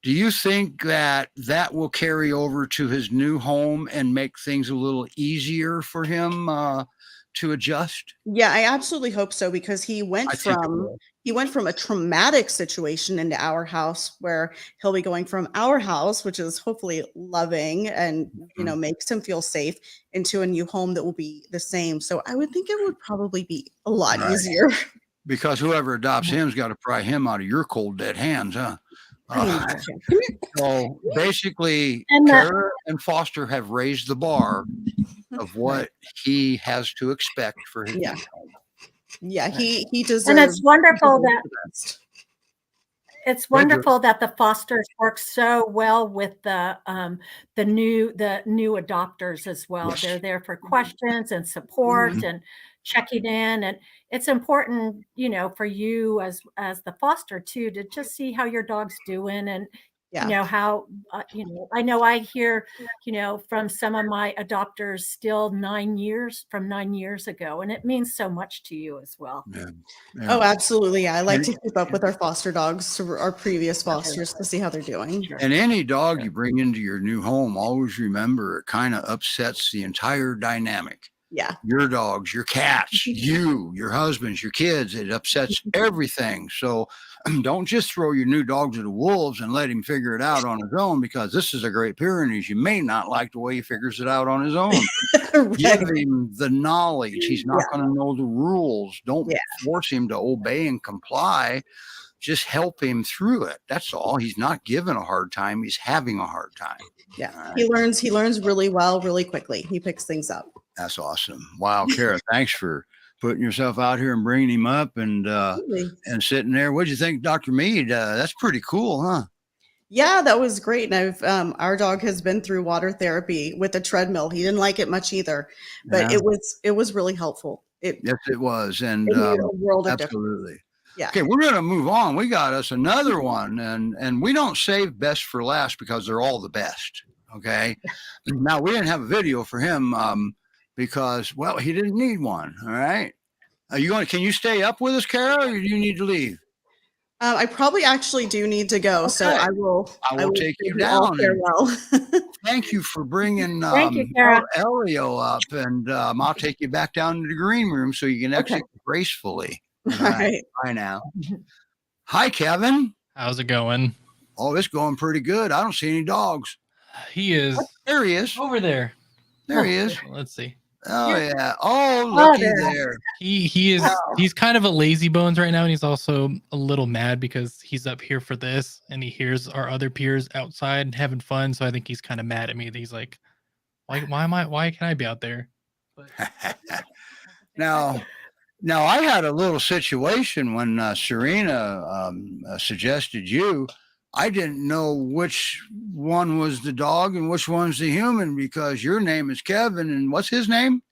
A: do you think that will carry over to his new home and make things a little easier for him to adjust?
F: Yeah, I absolutely hope so, because he went
A: I think it
F: from
A: will.
F: a traumatic situation into our house, where he'll be going from our house, which is hopefully loving and makes him feel safe, into a new home that will be the same. So I would think it would probably be a lot
A: Right.
F: easier.
A: Because whoever adopts him's got to pry him out of your cold, dead hands, huh?
F: Pretty much, yeah.
A: So basically,
B: And that-
A: Kara and Foster have raised the bar of what he has to expect for his
F: Yeah.
A: new home.
F: Yeah, he deserves.
B: And it's wonderful that
F: the best.
B: it's wonderful that the fosters work so well with the new adopters as well.
A: Yes.
B: They're there for questions and support and checking in, and it's important, for you as the foster too, to just see how your dog's doing, and
F: Yeah.
B: how I know I hear from some of my adopters still 9 years ago, and it means so much to you as well.
A: Yeah.
F: Oh, absolutely. Yeah, I like
A: And-
F: to keep up with our foster dogs, our previous fosters, to see how they're doing.
A: And any dog you bring into your new home, always remember it kind of upsets the entire dynamic.
F: Yeah.
A: Your dogs, your cats, you, your husbands, your kids, it upsets everything. So don't just throw your new dog to the wolves and let him figure it out on his own, because this is a Great Pyrenees. You may not like the way he figures it out on his own. Give him the knowledge. He's not going to know the rules. Don't force him to obey and comply. Just help him through it. That's all. He's not given a hard time. He's having a hard time.
F: Yeah.
A: All right.
F: He learns really well, really quickly. He picks things up.
A: That's awesome. Wow, Kara, thanks for putting yourself out here and bringing him up and
F: Absolutely.
A: sitting there. What'd you think, Dr. Mead? That's pretty cool, huh?
F: Yeah, that was great. And our dog has been through water therapy with a treadmill. He didn't like it much either, but
A: Yeah.
F: it was really helpful. It
A: Yes, it was. And
F: made a world of difference.
A: absolutely.
F: Yeah.
A: Okay, we're going to move on. We got us another one, and we don't save best for last because they're all the best. Okay. Now, we didn't have a video for him because, well, he didn't need one. All right. Can you stay up with us, Kara, or do you need to leave?
F: I probably actually do need to go, so
A: Okay.
F: I will
A: take you
F: bid all
A: down.
F: farewell.
A: Thank you for bringing
B: Thank you, Kara.
A: Elio up, and I'll take you back down to the green room so you can exit gracefully.
F: All right.
A: Bye now. Hi, Kevin.
G: How's it going?
A: Oh, it's going pretty good. I don't see any dogs.
G: He is
A: There he is.
G: over there.
A: There he is.
G: Let's see.
A: Oh yeah. Oh, looky
B: there.
A: there.
G: He is he's kind of a lazy bones right now, and he's also a little mad because he's up here for this and he hears our other peers outside having fun. So I think he's kind of mad at me that he's like, why can I be out there? But
A: Now I had a little situation when Serena suggested you. I didn't know which one was the dog and which one's the human, because your name is Kevin, and what's his name?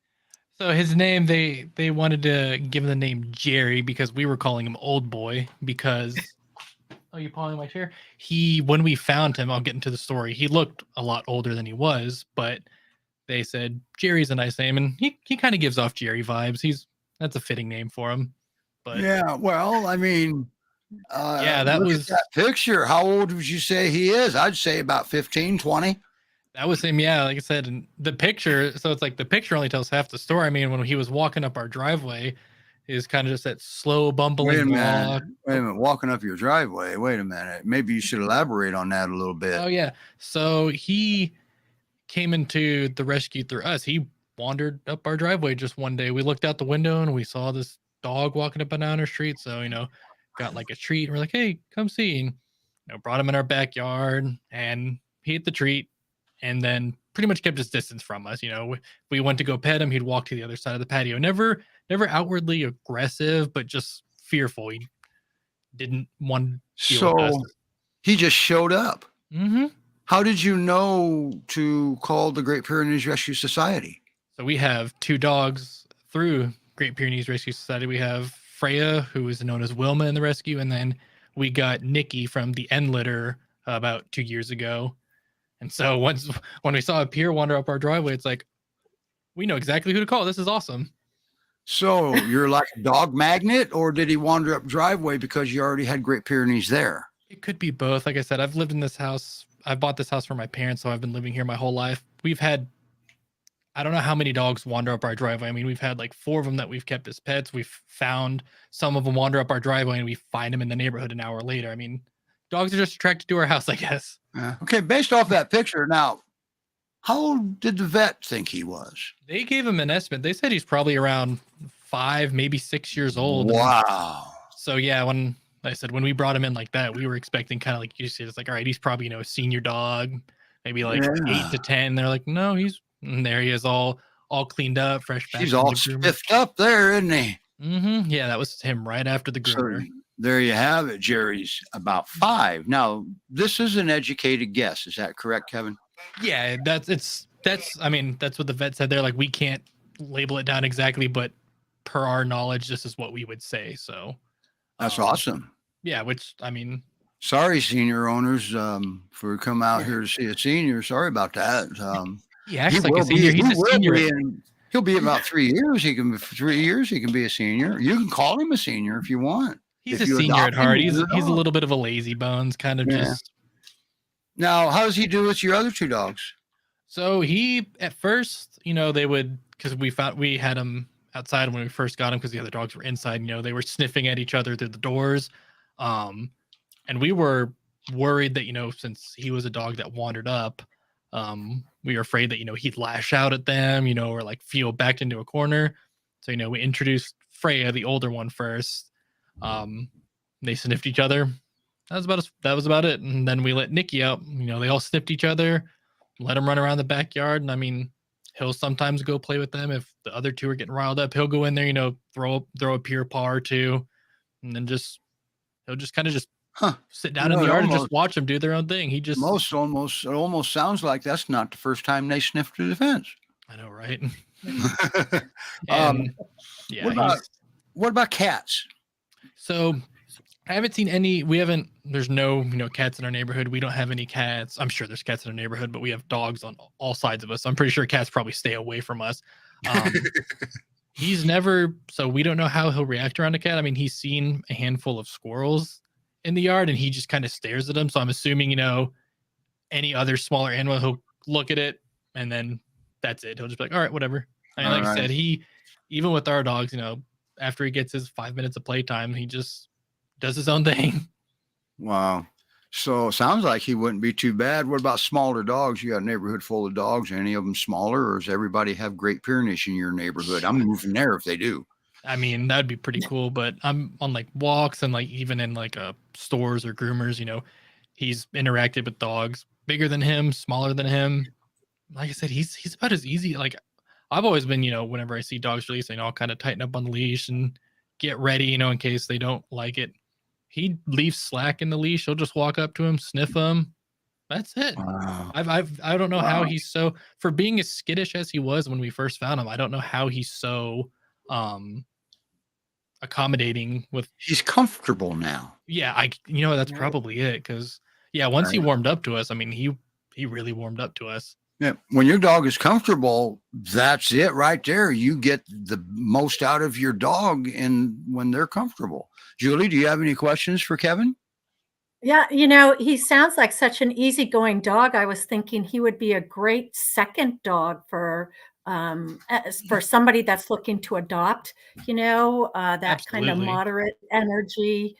G: so his name, they wanted to give him the name Jerry because we were calling him Old Boy because oh, you pawing my chair? When we found him, I'll get into the story. He looked a lot older than he was, but they said Jerry's a nice name, and he kind of gives off Jerry vibes. That's a fitting name for him. But
A: Yeah, well, I mean,
G: Yeah, that
A: look at
G: was-
A: that picture. How old would you say he is? I'd say about 15, 20.
G: that was him. Yeah, like I said, and the picture. So it's like the picture only tells half the story. I mean, when he was walking up our driveway, is kind of just that slow
A: Wait a
G: bumbling
A: minute.
G: walk.
A: Wait a minute. Walking up your driveway. Wait a minute. Maybe you should elaborate on that a little bit.
G: Oh yeah. So he came into the rescue through us. He wandered up our driveway just one day. We looked out the window and we saw this dog walking up and down our street. So, got like a treat. And we're like, hey, come see. And, brought him in our backyard and he ate the treat and then pretty much kept his distance from us. We went to go pet him. He'd walk to the other side of the patio. Never outwardly aggressive, but just fearful. He didn't want to deal with us.
A: So he just showed up.
G: Mm-hmm.
A: How did you know to call the Great Pyrenees Rescue Society?
G: So we have 2 dogs through Great Pyrenees Rescue Society. We have Freya, who is known as Wilma in the rescue, and then we got Nikki from the End Litter about 2 years ago. And so when we saw a peer wander up our driveway, it's like, we know exactly who to call. This is awesome.
A: So you're like a dog magnet, or did he wander up driveway because you already had Great Pyrenees there?
G: It could be both. Like I said, I've lived in this house. I bought this house for my parents, so I've been living here my whole life. We've had, I don't know how many dogs wander up our driveway. I mean, we've had like 4 of them that we've kept as pets. We've found some of them wander up our driveway and we find them in the neighborhood an hour later. I mean, dogs are just attracted to our house, I guess.
A: Okay, based off that picture, now, how old did the vet think he was?
G: They gave him an estimate. They said he's probably around 5, maybe 6 years old.
A: Wow.
G: So yeah, when we brought him in like that, we were expecting kind of like you said, it's like, all right, he's probably, a senior dog, maybe like 8 to 10. They're like, no, and there he is all cleaned up, fresh.
A: He's all spiffed up there, isn't he?
G: Mm-hmm. Yeah, that was him right after the groomer.
A: So there you have it. Jerry's about 5. Now, this is an educated guess. Is that correct, Kevin?
G: Yeah, that's what the vet said. They're like, we can't label it down exactly, but per our knowledge, this is what we would say. So
A: that's awesome.
G: Yeah, which
A: sorry, senior owners, for come out here to see a senior. Sorry about that.
G: He acts like a senior. He's a senior.
A: He'll be about 3 years. He can be a senior. You can call him a senior if you want.
G: He's a senior at heart. He's a little bit of a lazy bones, kind of just.
A: Now, how does he do with your other 2 dogs?
G: So he, at first, they would, because we had him outside when we first got him because the other dogs were inside. They were sniffing at each other through the doors, and we were worried that since he was a dog that wandered up, we were afraid that he'd lash out at them, or like feel backed into a corner. So we introduced Freya, the older one, first. They sniffed each other. That was about it. And then we let Nikki out. They all sniffed each other, let him run around the backyard. And I mean, he'll sometimes go play with them. If the other 2 are getting riled up, he'll go in there, throw a pure paw or 2, and then he'll just kind of sit down in the yard and just watch them do their own thing. He just
A: it almost sounds like that's not the first time they sniffed through the fence.
G: I know, right?
A: Yeah. What about cats?
G: So I haven't seen any. There's no cats in our neighborhood. We don't have any cats. I'm sure there's cats in our neighborhood, but we have dogs on all sides of us. So I'm pretty sure cats probably stay away from us. He's never, so we don't know how he'll react around a cat. I mean, he's seen a handful of squirrels in the yard and he just kind of stares at them. So I'm assuming, any other smaller animal, he'll look at it and then that's it. He'll just be like, all right, whatever. I mean, like I said, even with our dogs, after he gets his 5 minutes of playtime, he just does his own thing.
A: Wow. So it sounds like he wouldn't be too bad. What about smaller dogs? You got a neighborhood full of dogs. Are any of them smaller, or does everybody have Great Pyrenees in your neighborhood? I'm moving there if they do.
G: I mean, that'd be pretty cool, but I'm on like walks and like even in like stores or groomers, he's interacted with dogs bigger than him, smaller than him. Like I said, he's about as easy. Like I've always been, whenever I see dogs released, I'll kind of tighten up on the leash and get ready, in case they don't like it. He leaves slack in the leash. He'll just walk up to him, sniff him. That's it.
A: Wow.
G: I don't know how he's so, for being as skittish as he was when we first found him, I don't know how he's so accommodating with.
A: He's comfortable now.
G: Yeah, that's probably it. Because once he warmed up to us, I mean, he really warmed up to us.
A: Yeah, when your dog is comfortable, that's it right there. You get the most out of your dog when they're comfortable. Julie, do you have any questions for Kevin?
B: Yeah, he sounds like such an easygoing dog. I was thinking he would be a great second dog for for somebody that's looking to adopt, that kind of
G: Absolutely.
B: moderate energy,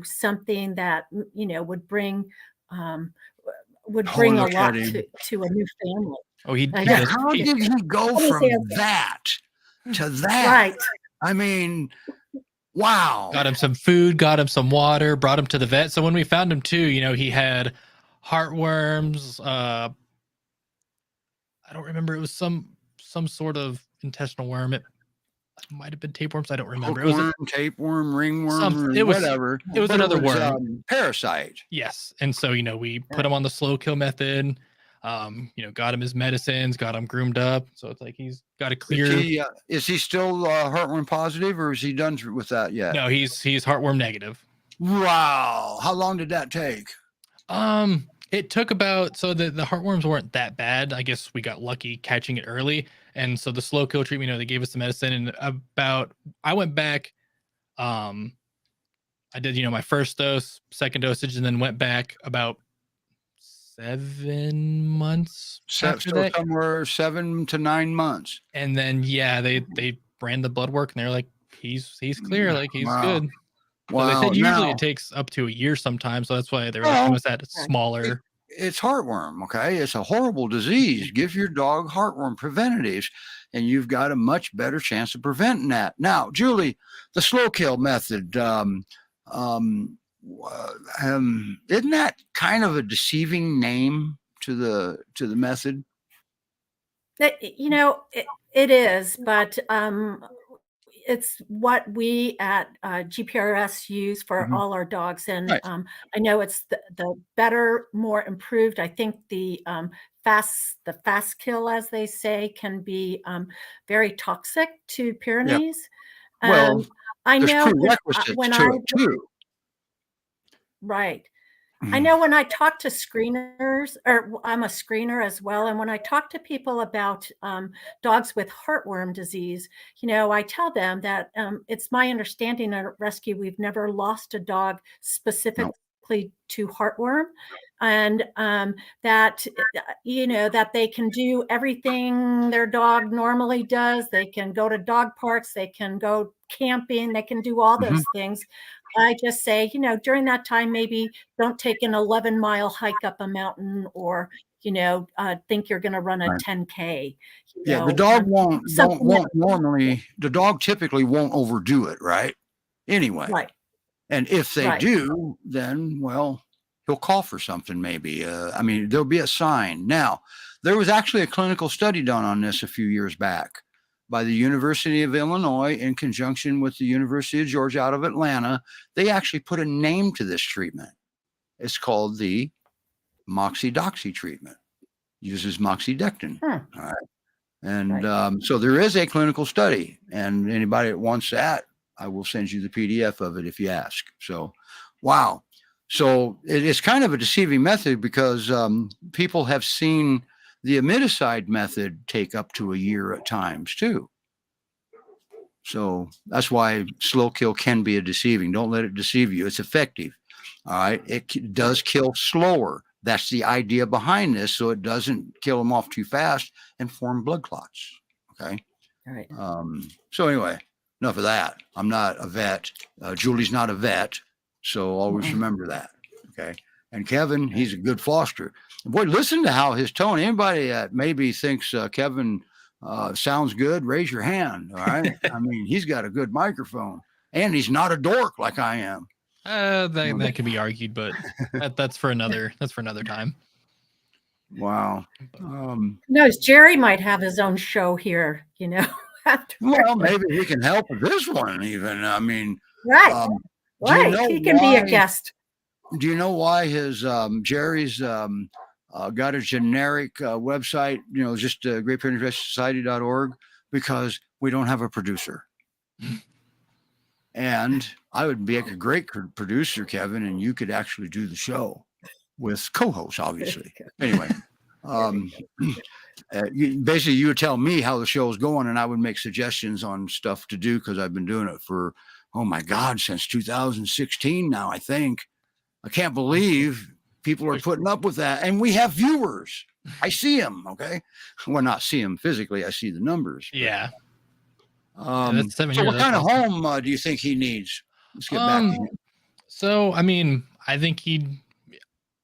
B: something that, would bring a
A: look
B: lot
A: at him.
B: to a new family.
G: Oh, he
B: I
A: Now,
G: does.
A: how did he go
B: Let me
A: from
B: say okay.
A: that to that?
B: Right.
A: I mean, wow.
G: Got him some food, got him some water, brought him to the vet. So when we found him too, he had heartworms. I don't remember. It was some sort of intestinal worm. It might have been tapeworms. I don't remember. It was
A: Hookworm, tapeworm, ringworm, or
G: it was
A: whatever.
G: it was
A: but
G: another worm.
A: Parasite.
G: Yes. And so, we put him on the slow kill method. Got him his medicines, got him groomed up. So it's like he's got a clear.
A: Is he still heartworm positive, or is he done with that yet?
G: No, he's heartworm negative.
A: Wow. How long did that take?
G: It took about, so the heartworms weren't that bad. I guess we got lucky catching it early. And so the slow kill treatment, they gave us the medicine, and I went back, I did, my first dose, second dosage, and then went back about 7 months after that.
A: Somewhere 7 to 9 months.
G: And then, they ran the blood work, and they're like, he's clear. Like, he's good.
A: Wow.
G: So they said usually it takes up to a year sometimes. So that's why they were looking us at smaller.
A: It's heartworm, okay? It's a horrible disease. Give your dog heartworm preventatives, and you've got a much better chance of preventing that. Now, Julie, the slow kill method, isn't that kind of a deceiving name to the method?
B: It is, but it's what we at GPRS use for all our dogs. And
A: Right.
B: I know it's the better, more improved. I think the fast kill, as they say, can be very toxic to Pyrenees.
A: Well,
B: I
A: there's
B: know
A: prerequisites
B: when
A: to it too.
B: Right. I know when I talk to screeners, or I'm a screener as well, and when I talk to people about dogs with heartworm disease, I tell them that it's my understanding at Rescue we've never lost a dog specifically to heartworm, and that that they can do everything their dog normally does. They can go to dog parks, they can go camping, they can do all those things. I just say, during that time, maybe don't take an 11-mile hike up a mountain, or, think you're going to run a 10K.
A: The dog the dog typically won't overdo it, right? Anyway.
B: Right.
A: And if they do, then, well, he'll call for something maybe. There'll be a sign. Now, there was actually a clinical study done on this a few years back by the University of Illinois in conjunction with the University of Georgia out of Atlanta. They actually put a name to this treatment. It's called the moxie-doxy treatment. Uses moxidectin. All right. And so there is a clinical study, and anybody that wants that, I will send you the PDF of it if you ask. So, wow. So it is kind of a deceiving method because people have seen the imidacide method take up to a year at times too. So that's why slow kill can be a deceiving. Don't let it deceive you. It's effective. All right. It does kill slower. That's the idea behind this. So it doesn't kill them off too fast and form blood clots. Okay.
B: All right.
A: So anyway, enough of that. I'm not a vet. Julie's not a vet. So always remember that. Okay. And Kevin, he's a good foster. Boy, listen to how his tone. Anybody that maybe thinks Kevin sounds good, raise your hand. All right. He's got a good microphone, and he's not a dork like I am.
G: That can be argued, but that's for another time.
A: Wow.
B: No, Jerry might have his own show here,
A: Well, maybe he can help with this one even.
B: Right. He can be a guest.
A: Do you know why his Jerry's got a generic website, just Great Pyrenees Rescue Society.org? Because we don't have a producer. And I would be a great producer, Kevin, and you could actually do the show with co-hosts, obviously. Anyway, you would tell me how the show is going, and I would make suggestions on stuff to do because I've been doing it for, oh my God, since 2016 now, I think. I can't believe people are putting up with that. And we have viewers. I see him. Okay. Well, not see him physically. I see the numbers. But,
G: Yeah. That's 7
A: so
G: years.
A: what
G: That's
A: kind of
G: awesome.
A: home do you think he needs? Let's get back to him.
G: So, I mean, I think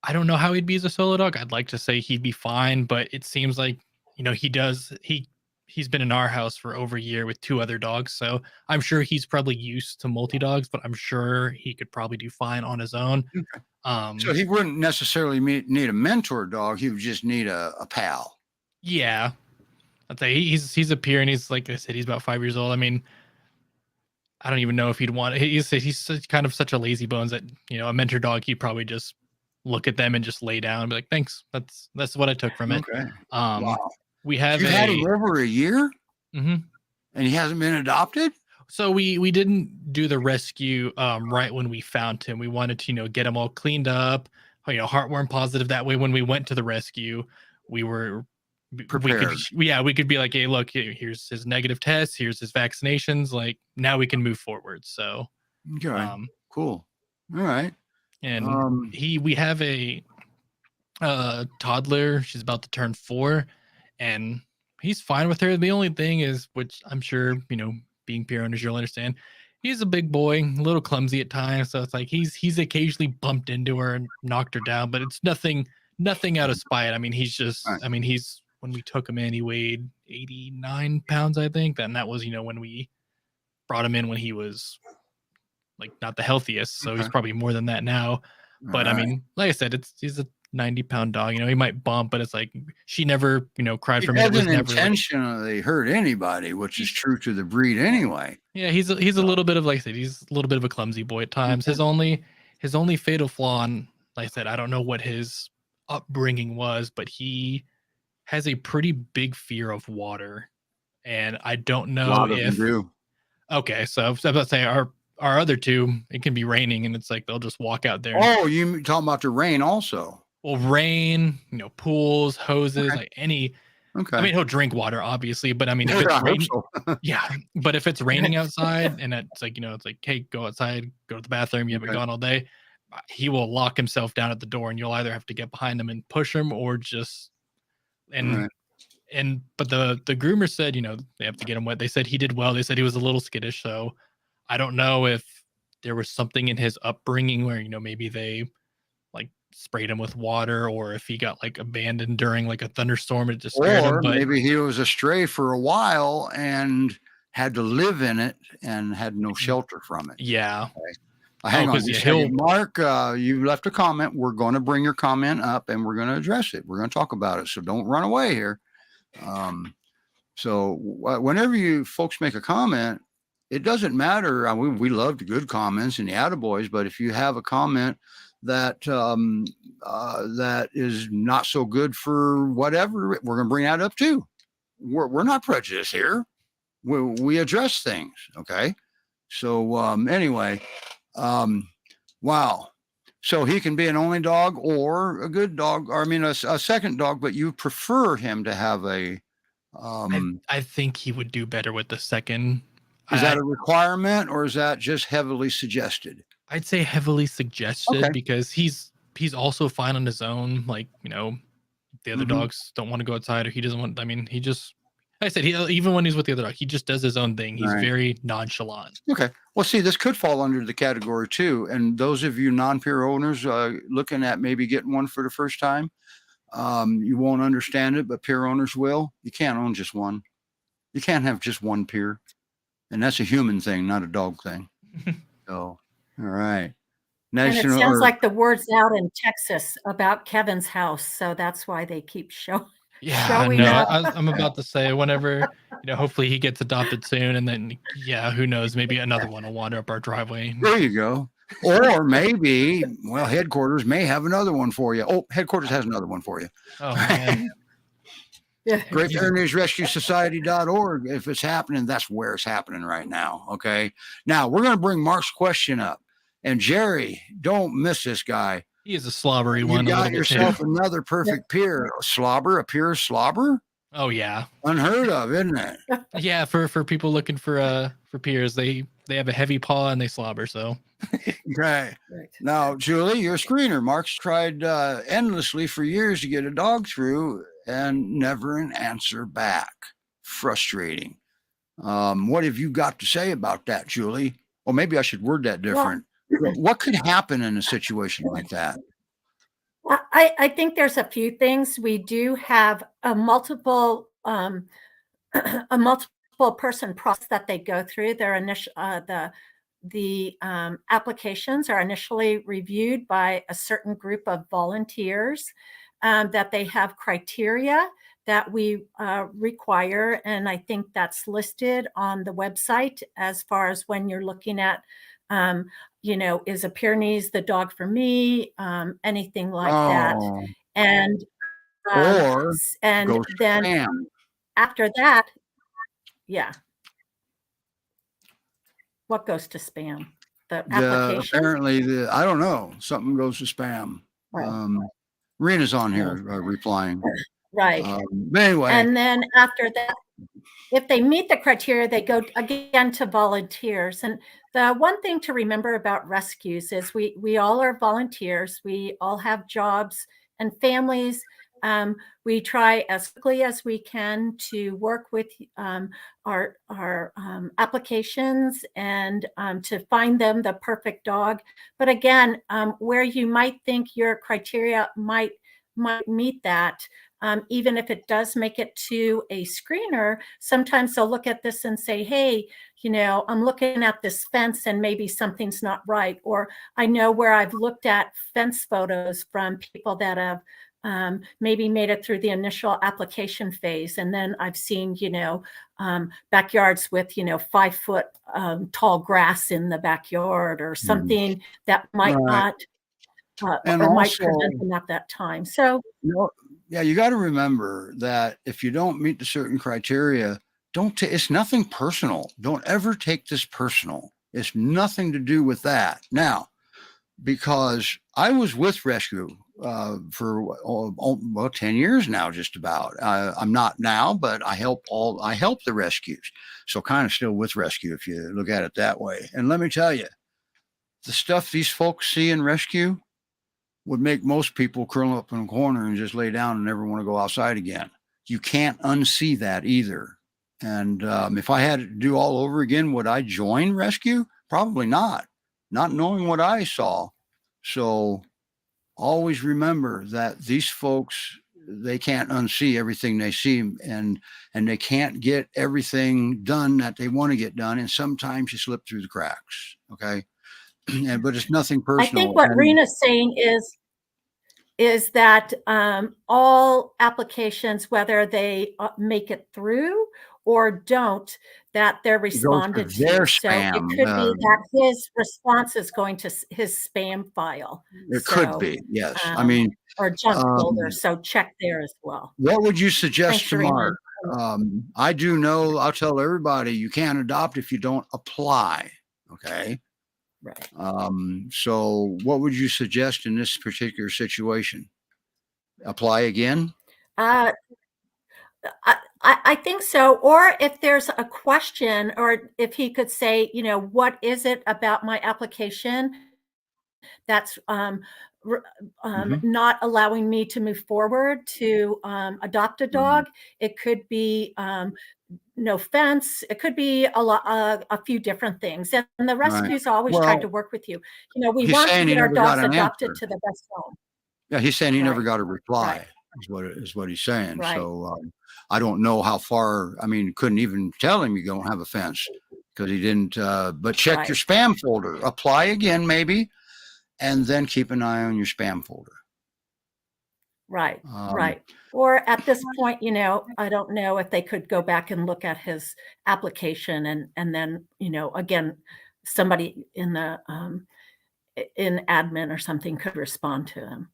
G: I don't know how he'd be as a solo dog. I'd like to say he'd be fine, but it seems like, he's been in our house for over a year with 2 other dogs. So I'm sure he's probably used to multi-dogs, but I'm sure he could probably do fine on his own.
A: Okay. So he wouldn't necessarily need a mentor dog. He would just need a pal.
G: Yeah. I'd say he's a Pyrenees. Like I said, he's about 5 years old. I mean, I don't even know if he'd want it. He's kind of such a lazy bones that, a mentor dog, he'd probably just look at them and just lay down and be like, thanks. That's what I took from it.
A: Okay.
G: Wow. We have
A: had him over a year,
G: and
A: he hasn't been adopted.
G: So we didn't do the rescue right when we found him. We wanted to, get him all cleaned up, heartworm positive. That way, when we went to the rescue, we were
A: prepared.
G: We could be like, hey, look, here's his negative tests, here's his vaccinations. Like, now we can move forward. So,
A: okay, cool. All right.
G: And we have a toddler. She's about to turn 4, and he's fine with her. The only thing is, which I'm sure, being peer owners, you'll understand, he's a big boy, a little clumsy at times. So it's like he's occasionally bumped into her and knocked her down, but it's nothing out of spite. I mean, he's just, right. I mean, when we took him in, he weighed 89 pounds, I think. And that was, when we brought him in when he was like not the healthiest. So he's probably more than that now. But I mean, like I said, he's a 90-pound dog. He might bump, but it's like she never, cried for me.
A: He doesn't intentionally hurt anybody, which is true to the breed anyway.
G: Yeah, he's a little bit of, like I said, he's a little bit of a clumsy boy at times. Okay. His only fatal flaw, and like I said, I don't know what his upbringing was, but he has a pretty big fear of water, and I don't know if. Okay, so I was about to say our other 2, it can be raining, and it's like they'll just walk out there.
A: Oh, you talking about the rain also?
G: Well, rain, pools, hoses, like any.
A: Okay.
G: I mean, he'll drink water, obviously, but I mean, if it's raining, yeah. But if it's raining outside, and it's like, it's like, hey, go outside, go to the bathroom. You haven't gone all day. He will lock himself down at the door, and you'll either have to get behind him and push him, or just But the groomer said, they have to get him wet. They said he did well. They said he was a little skittish, so I don't know if there was something in his upbringing where, maybe they like sprayed him with water, or if he got like abandoned during like a thunderstorm, it just scared him. But
A: maybe he was a stray for a while and had to live in it and had no shelter from it.
G: Yeah.
A: Okay. Hang on. Mark, you left a comment. We're going to bring your comment up and we're going to address it. We're going to talk about it. So don't run away here. So whenever you folks make a comment, it doesn't matter. I mean, we love the good comments and the attaboys, but if you have a comment that that is not so good for whatever, we're going to bring that up too. We're not prejudiced here. We address things. Okay. So anyway, wow. So he can be an only dog or a good dog, or I mean, a second dog, but you prefer him to have a.
G: I think he would do better with the second.
A: Is that a requirement, or is that just heavily suggested?
G: I'd say heavily suggested, because he's also fine on his own. Like, the other dogs don't want to go outside, or he doesn't want. I mean, he just. Like I said, even when he's with the other dog, he just does his own thing. He's very nonchalant. Okay.
A: Well, see, this could fall under the category too. And those of you non-peer owners looking at maybe getting one for the first time, you won't understand it, but peer owners will. You can't own just one. You can't have just one peer. And that's a human thing, not a dog thing. So, all right.
B: And it sounds like the word's out in Texas about Kevin's house. So that's why they keep showing.
G: Yeah, no, I'm about to say whenever, hopefully he gets adopted soon. And then, who knows, maybe another one will wander up our driveway.
A: There you go. Or maybe, headquarters may have another one for you. Oh, headquarters has another one for you.
G: Oh, man.
A: Great Pyrenees Rescue Society.org. If it's happening, that's where it's happening right now. Okay. Now we're going to bring Mark's question up. And Jerry, don't miss this guy.
G: He is a slobbery one.
A: You got yourself another perfect peer. A peer slobber?
G: Oh yeah.
A: Unheard of, isn't it?
G: Yeah, for people looking for peers, they have a heavy paw and they slobber. So
A: Okay.
B: Right.
A: Now, Julie, you're a screener. Mark's tried endlessly for years to get a dog through and never an answer back. Frustrating. What have you got to say about that, Julie? Or maybe I should word that different. What could happen in a situation like that?
B: Well, I think there's a few things. We do have a multiple a multiple person process that they go through. Their initial the applications are initially reviewed by a certain group of volunteers, that they have criteria that we require, and I think that's listed on the website as far as when you're looking at, is a Pyrenees the dog for me, anything like that,
A: Oh,
B: and
A: or
B: and
A: go
B: then
A: spam.
B: after that, yeah. What goes to spam? The application?
A: Apparently, I don't know, something goes to spam.
B: Right.
A: Rena's on here replying.
B: Right.
A: But anyway,
B: And then after that, if they meet the criteria, they go again to volunteers. And the one thing to remember about rescues is we all are volunteers. We all have jobs and families. We try as quickly as we can to work with our applications and to find them the perfect dog. But again, where you might think your criteria might meet that, even if it does make it to a screener, sometimes they'll look at this and say, hey, I'm looking at this fence and maybe something's not right. Or I know where I've looked at fence photos from people that have maybe made it through the initial application phase. And then I've seen, backyards with, 5 foot tall grass in the backyard or something that might
A: right.
B: not,
A: And
B: or might
A: also,
B: prevent them at that time. So,
A: yeah, you got to remember that if you don't meet the certain criteria, it's nothing personal. Don't ever take this personal. It's nothing to do with that. Now, because I was with Rescue for 10 years now, just about. I'm not now, but I help the rescues. So kind of still with Rescue if you look at it that way. And let me tell you, the stuff these folks see in Rescue would make most people curl up in a corner and just lay down and never want to go outside again. You can't unsee that either. And if I had to do all over again, would I join Rescue? Probably not knowing what I saw. So always remember that these folks, they can't unsee everything they see, and they can't get everything done that they want to get done. And sometimes you slip through the cracks. Okay. But it's nothing personal.
B: I think what Rena's saying is that all applications, whether they make it through or don't, that they're responded to.
A: Their
B: so
A: spam,
B: it could be that his response is going to his spam file.
A: It could be, yes. I mean,
B: or junk folder. So check there as well.
A: What would you suggest
B: Thanks,
A: to Mark? I do know, I'll tell everybody, you can't adopt if you don't apply. Okay.
B: Right.
A: So what would you suggest in this particular situation? Apply again?
B: I think so. Or if there's a question, or if he could say, what is it about my application that's not allowing me to move forward to adopt a dog? It could be no fence. It could be a few different things. And the rescues always tried to work with you. We want to get our dogs adopted to the best home.
A: Yeah, he's saying he never got a reply. Is what he's saying.
B: Right.
A: So I don't know how far. I mean, couldn't even tell him you don't have a fence because he didn't. But check your spam folder. Apply again, maybe, and then keep an eye on your spam folder.
B: Right. Right. Or at this point, I don't know if they could go back and look at his application and then, again, somebody in the in admin or something could respond to him.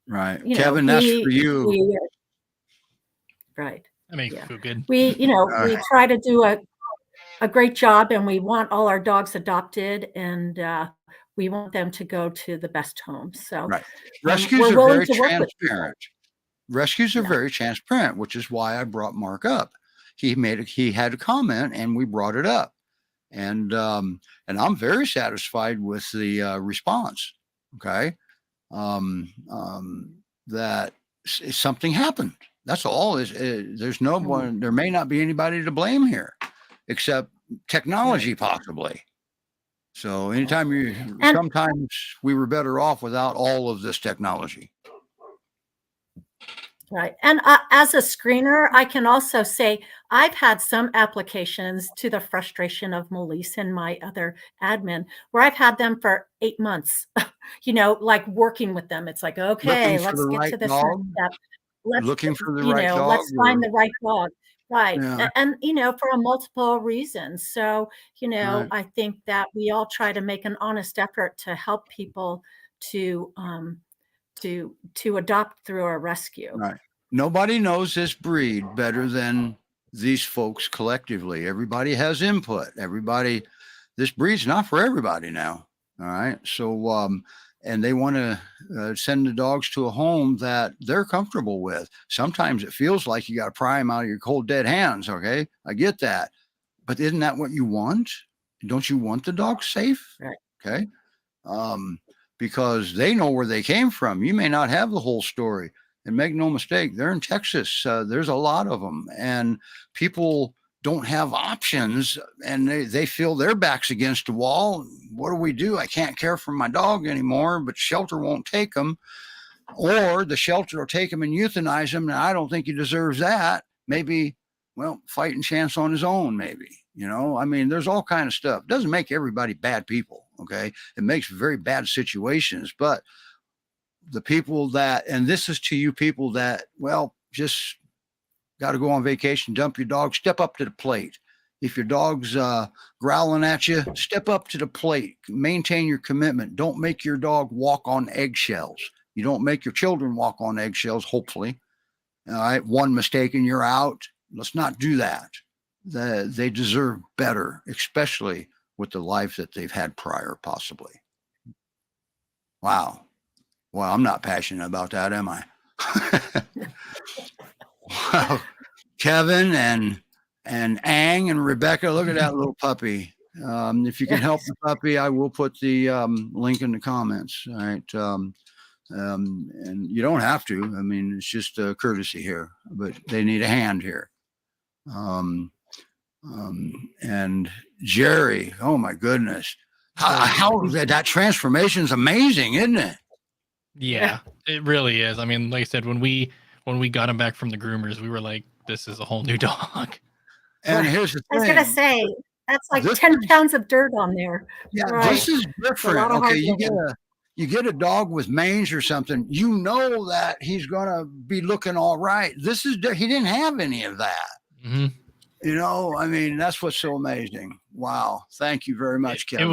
A: Right. Kevin, that's for you.
B: Right.
G: That makes you feel good.
B: We try to do a great job, and we want all our dogs adopted, and we want them to go to the best home. So
A: rescues are very transparent. rescues are
B: Yeah.
A: very transparent, which is why I brought Mark up. He had a comment and we brought it up. And I'm very satisfied with the response. Okay. That something happened. That's all. There's no one, there may not be anybody to blame here except technology, possibly. So sometimes we were better off without all of this technology.
B: Right. And as a screener, I can also say I've had some applications, to the frustration of Melissa and my other admin, where I've had them for 8 months, like working with them. It's like, okay,
A: Looking for
B: let's
A: the
B: get
A: right
B: to this
A: dog.
B: next step. Let's,
A: Looking for the right dog.
B: let's find the right dog. Right.
A: Yeah.
B: And, for multiple reasons. So,
A: Right.
B: I think that we all try to make an honest effort to help people to adopt through a rescue.
A: Right. Nobody knows this breed better than these folks collectively. Everybody has input. This breed's not for everybody now. All right. So, and they want to send the dogs to a home that they're comfortable with. Sometimes it feels like you got to pry them out of your cold, dead hands. Okay. I get that. But isn't that what you want? Don't you want the dog safe?
B: Right.
A: Okay. Because they know where they came from. You may not have the whole story. And make no mistake, they're in Texas. There's a lot of them. And people don't have options, and they feel their back's against the wall. What do? I can't care for my dog anymore, but shelter won't take them. Or the shelter will take him and euthanize him. And I don't think he deserves that. Maybe, fighting chance on his own, maybe. There's all kind of stuff. It doesn't make everybody bad people. Okay. It makes very bad situations, but the people and this is to you people that, just got to go on vacation, dump your dog, step up to the plate. If your dog's growling at you, step up to the plate, maintain your commitment. Don't make your dog walk on eggshells. You don't make your children walk on eggshells, hopefully. All right. One mistake and you're out. Let's not do that. They deserve better, especially with the life that they've had prior, possibly. Wow. Well, I'm not passionate about that, am I? Wow. Kevin and Ang and Rebecca, look at that little puppy. If you can help the puppy, I will put the link in the comments. All right. And you don't have to. It's just a courtesy here, but they need a hand here. And Jerry, oh my goodness. How that transformation is amazing, isn't it?
G: Yeah, it really is. Like I said, when we got him back from the groomers, we were like, this is a whole new dog.
A: And here's the thing.
B: I was going to say, that's like 10 pounds of dirt on there.
A: Yeah,
B: right.
A: This is different. Okay, you get a dog with mange or something, that he's going to be looking all right. He didn't have any of that.
G: Mm-hmm.
A: That's what's so amazing. Wow. Thank you very much, Kevin.
G: It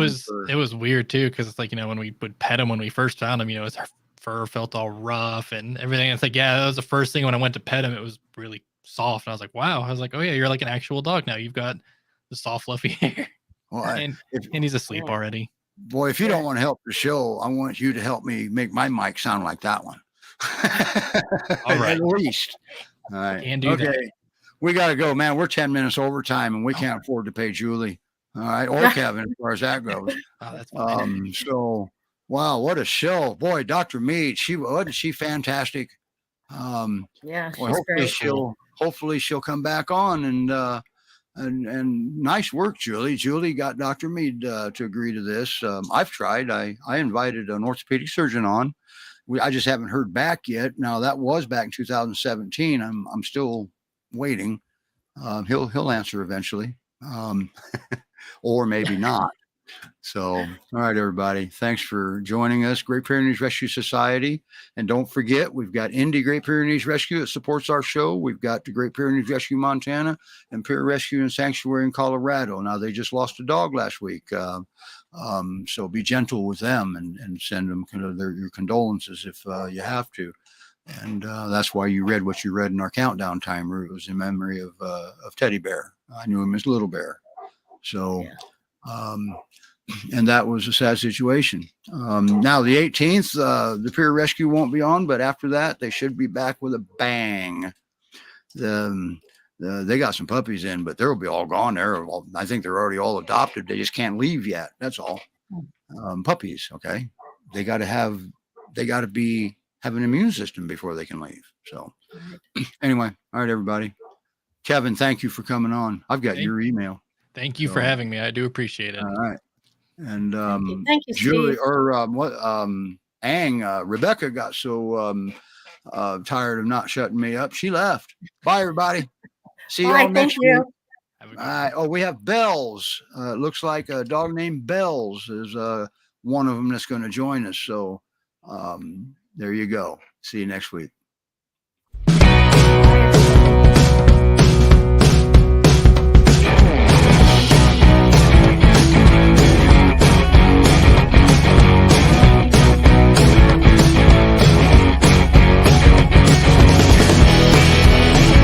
G: was weird too, because it's like, when we would pet him when we first found him, his fur felt all rough and everything. It's like, that was the first thing when I went to pet him. It was really soft. And I was like, wow. I was like, oh yeah, you're like an actual dog now. You've got the soft, fluffy hair. Well, and he's asleep already.
A: Boy, if you don't want to help the show, I want you to help me make my mic sound like that one. All right. At least. All right.
G: Can do that.
A: We got to go, man. We're 10 minutes overtime and we can't afford to pay Julie. All right. Or Kevin, as far as that goes.
G: That's fine.
A: So, wow, what a show. Boy, Dr. Mead, wasn't she fantastic? Hopefully she'll come back on and nice work, Julie. Julie got Dr. Mead to agree to this. I've tried. I invited an orthopedic surgeon on. I just haven't heard back yet. Now that was back in 2017. I'm still waiting. He'll answer eventually, or maybe not. So, all right, everybody. Thanks for joining us. Great Pyrenees Rescue Society. And don't forget, we've got Indy Great Pyrenees Rescue that supports our show. We've got the Great Pyrenees Rescue Montana and Pyre Rescue and Sanctuary in Colorado. Now, they just lost a dog last week. So be gentle with them and send them your condolences if you have to. And that's why you read what you read in our countdown timer. It was in memory of Teddy Bear. I knew him as Little Bear. So, and that was a sad situation. Now the 18th, the peer rescue won't be on, but after that, they should be back with a bang. They got some puppies in, but they'll be all gone. I think they're already all adopted. They just can't leave yet. That's all. Puppies, okay. They got to be have an immune system before they can leave. So anyway, all right, everybody. Kevin, thank you for coming on. I've got your email.
G: Thank you for having me. I do appreciate it.
A: All right. And
B: Thank you,
A: Julie
B: Steve.
A: or Rebecca got so tired of not shutting me up. She left. Bye, everybody. See you all next week.
G: Have a good one.
A: Oh, we have Bells. It looks like a dog named Bells is one of them that's going to join us. So there you go. See you next week.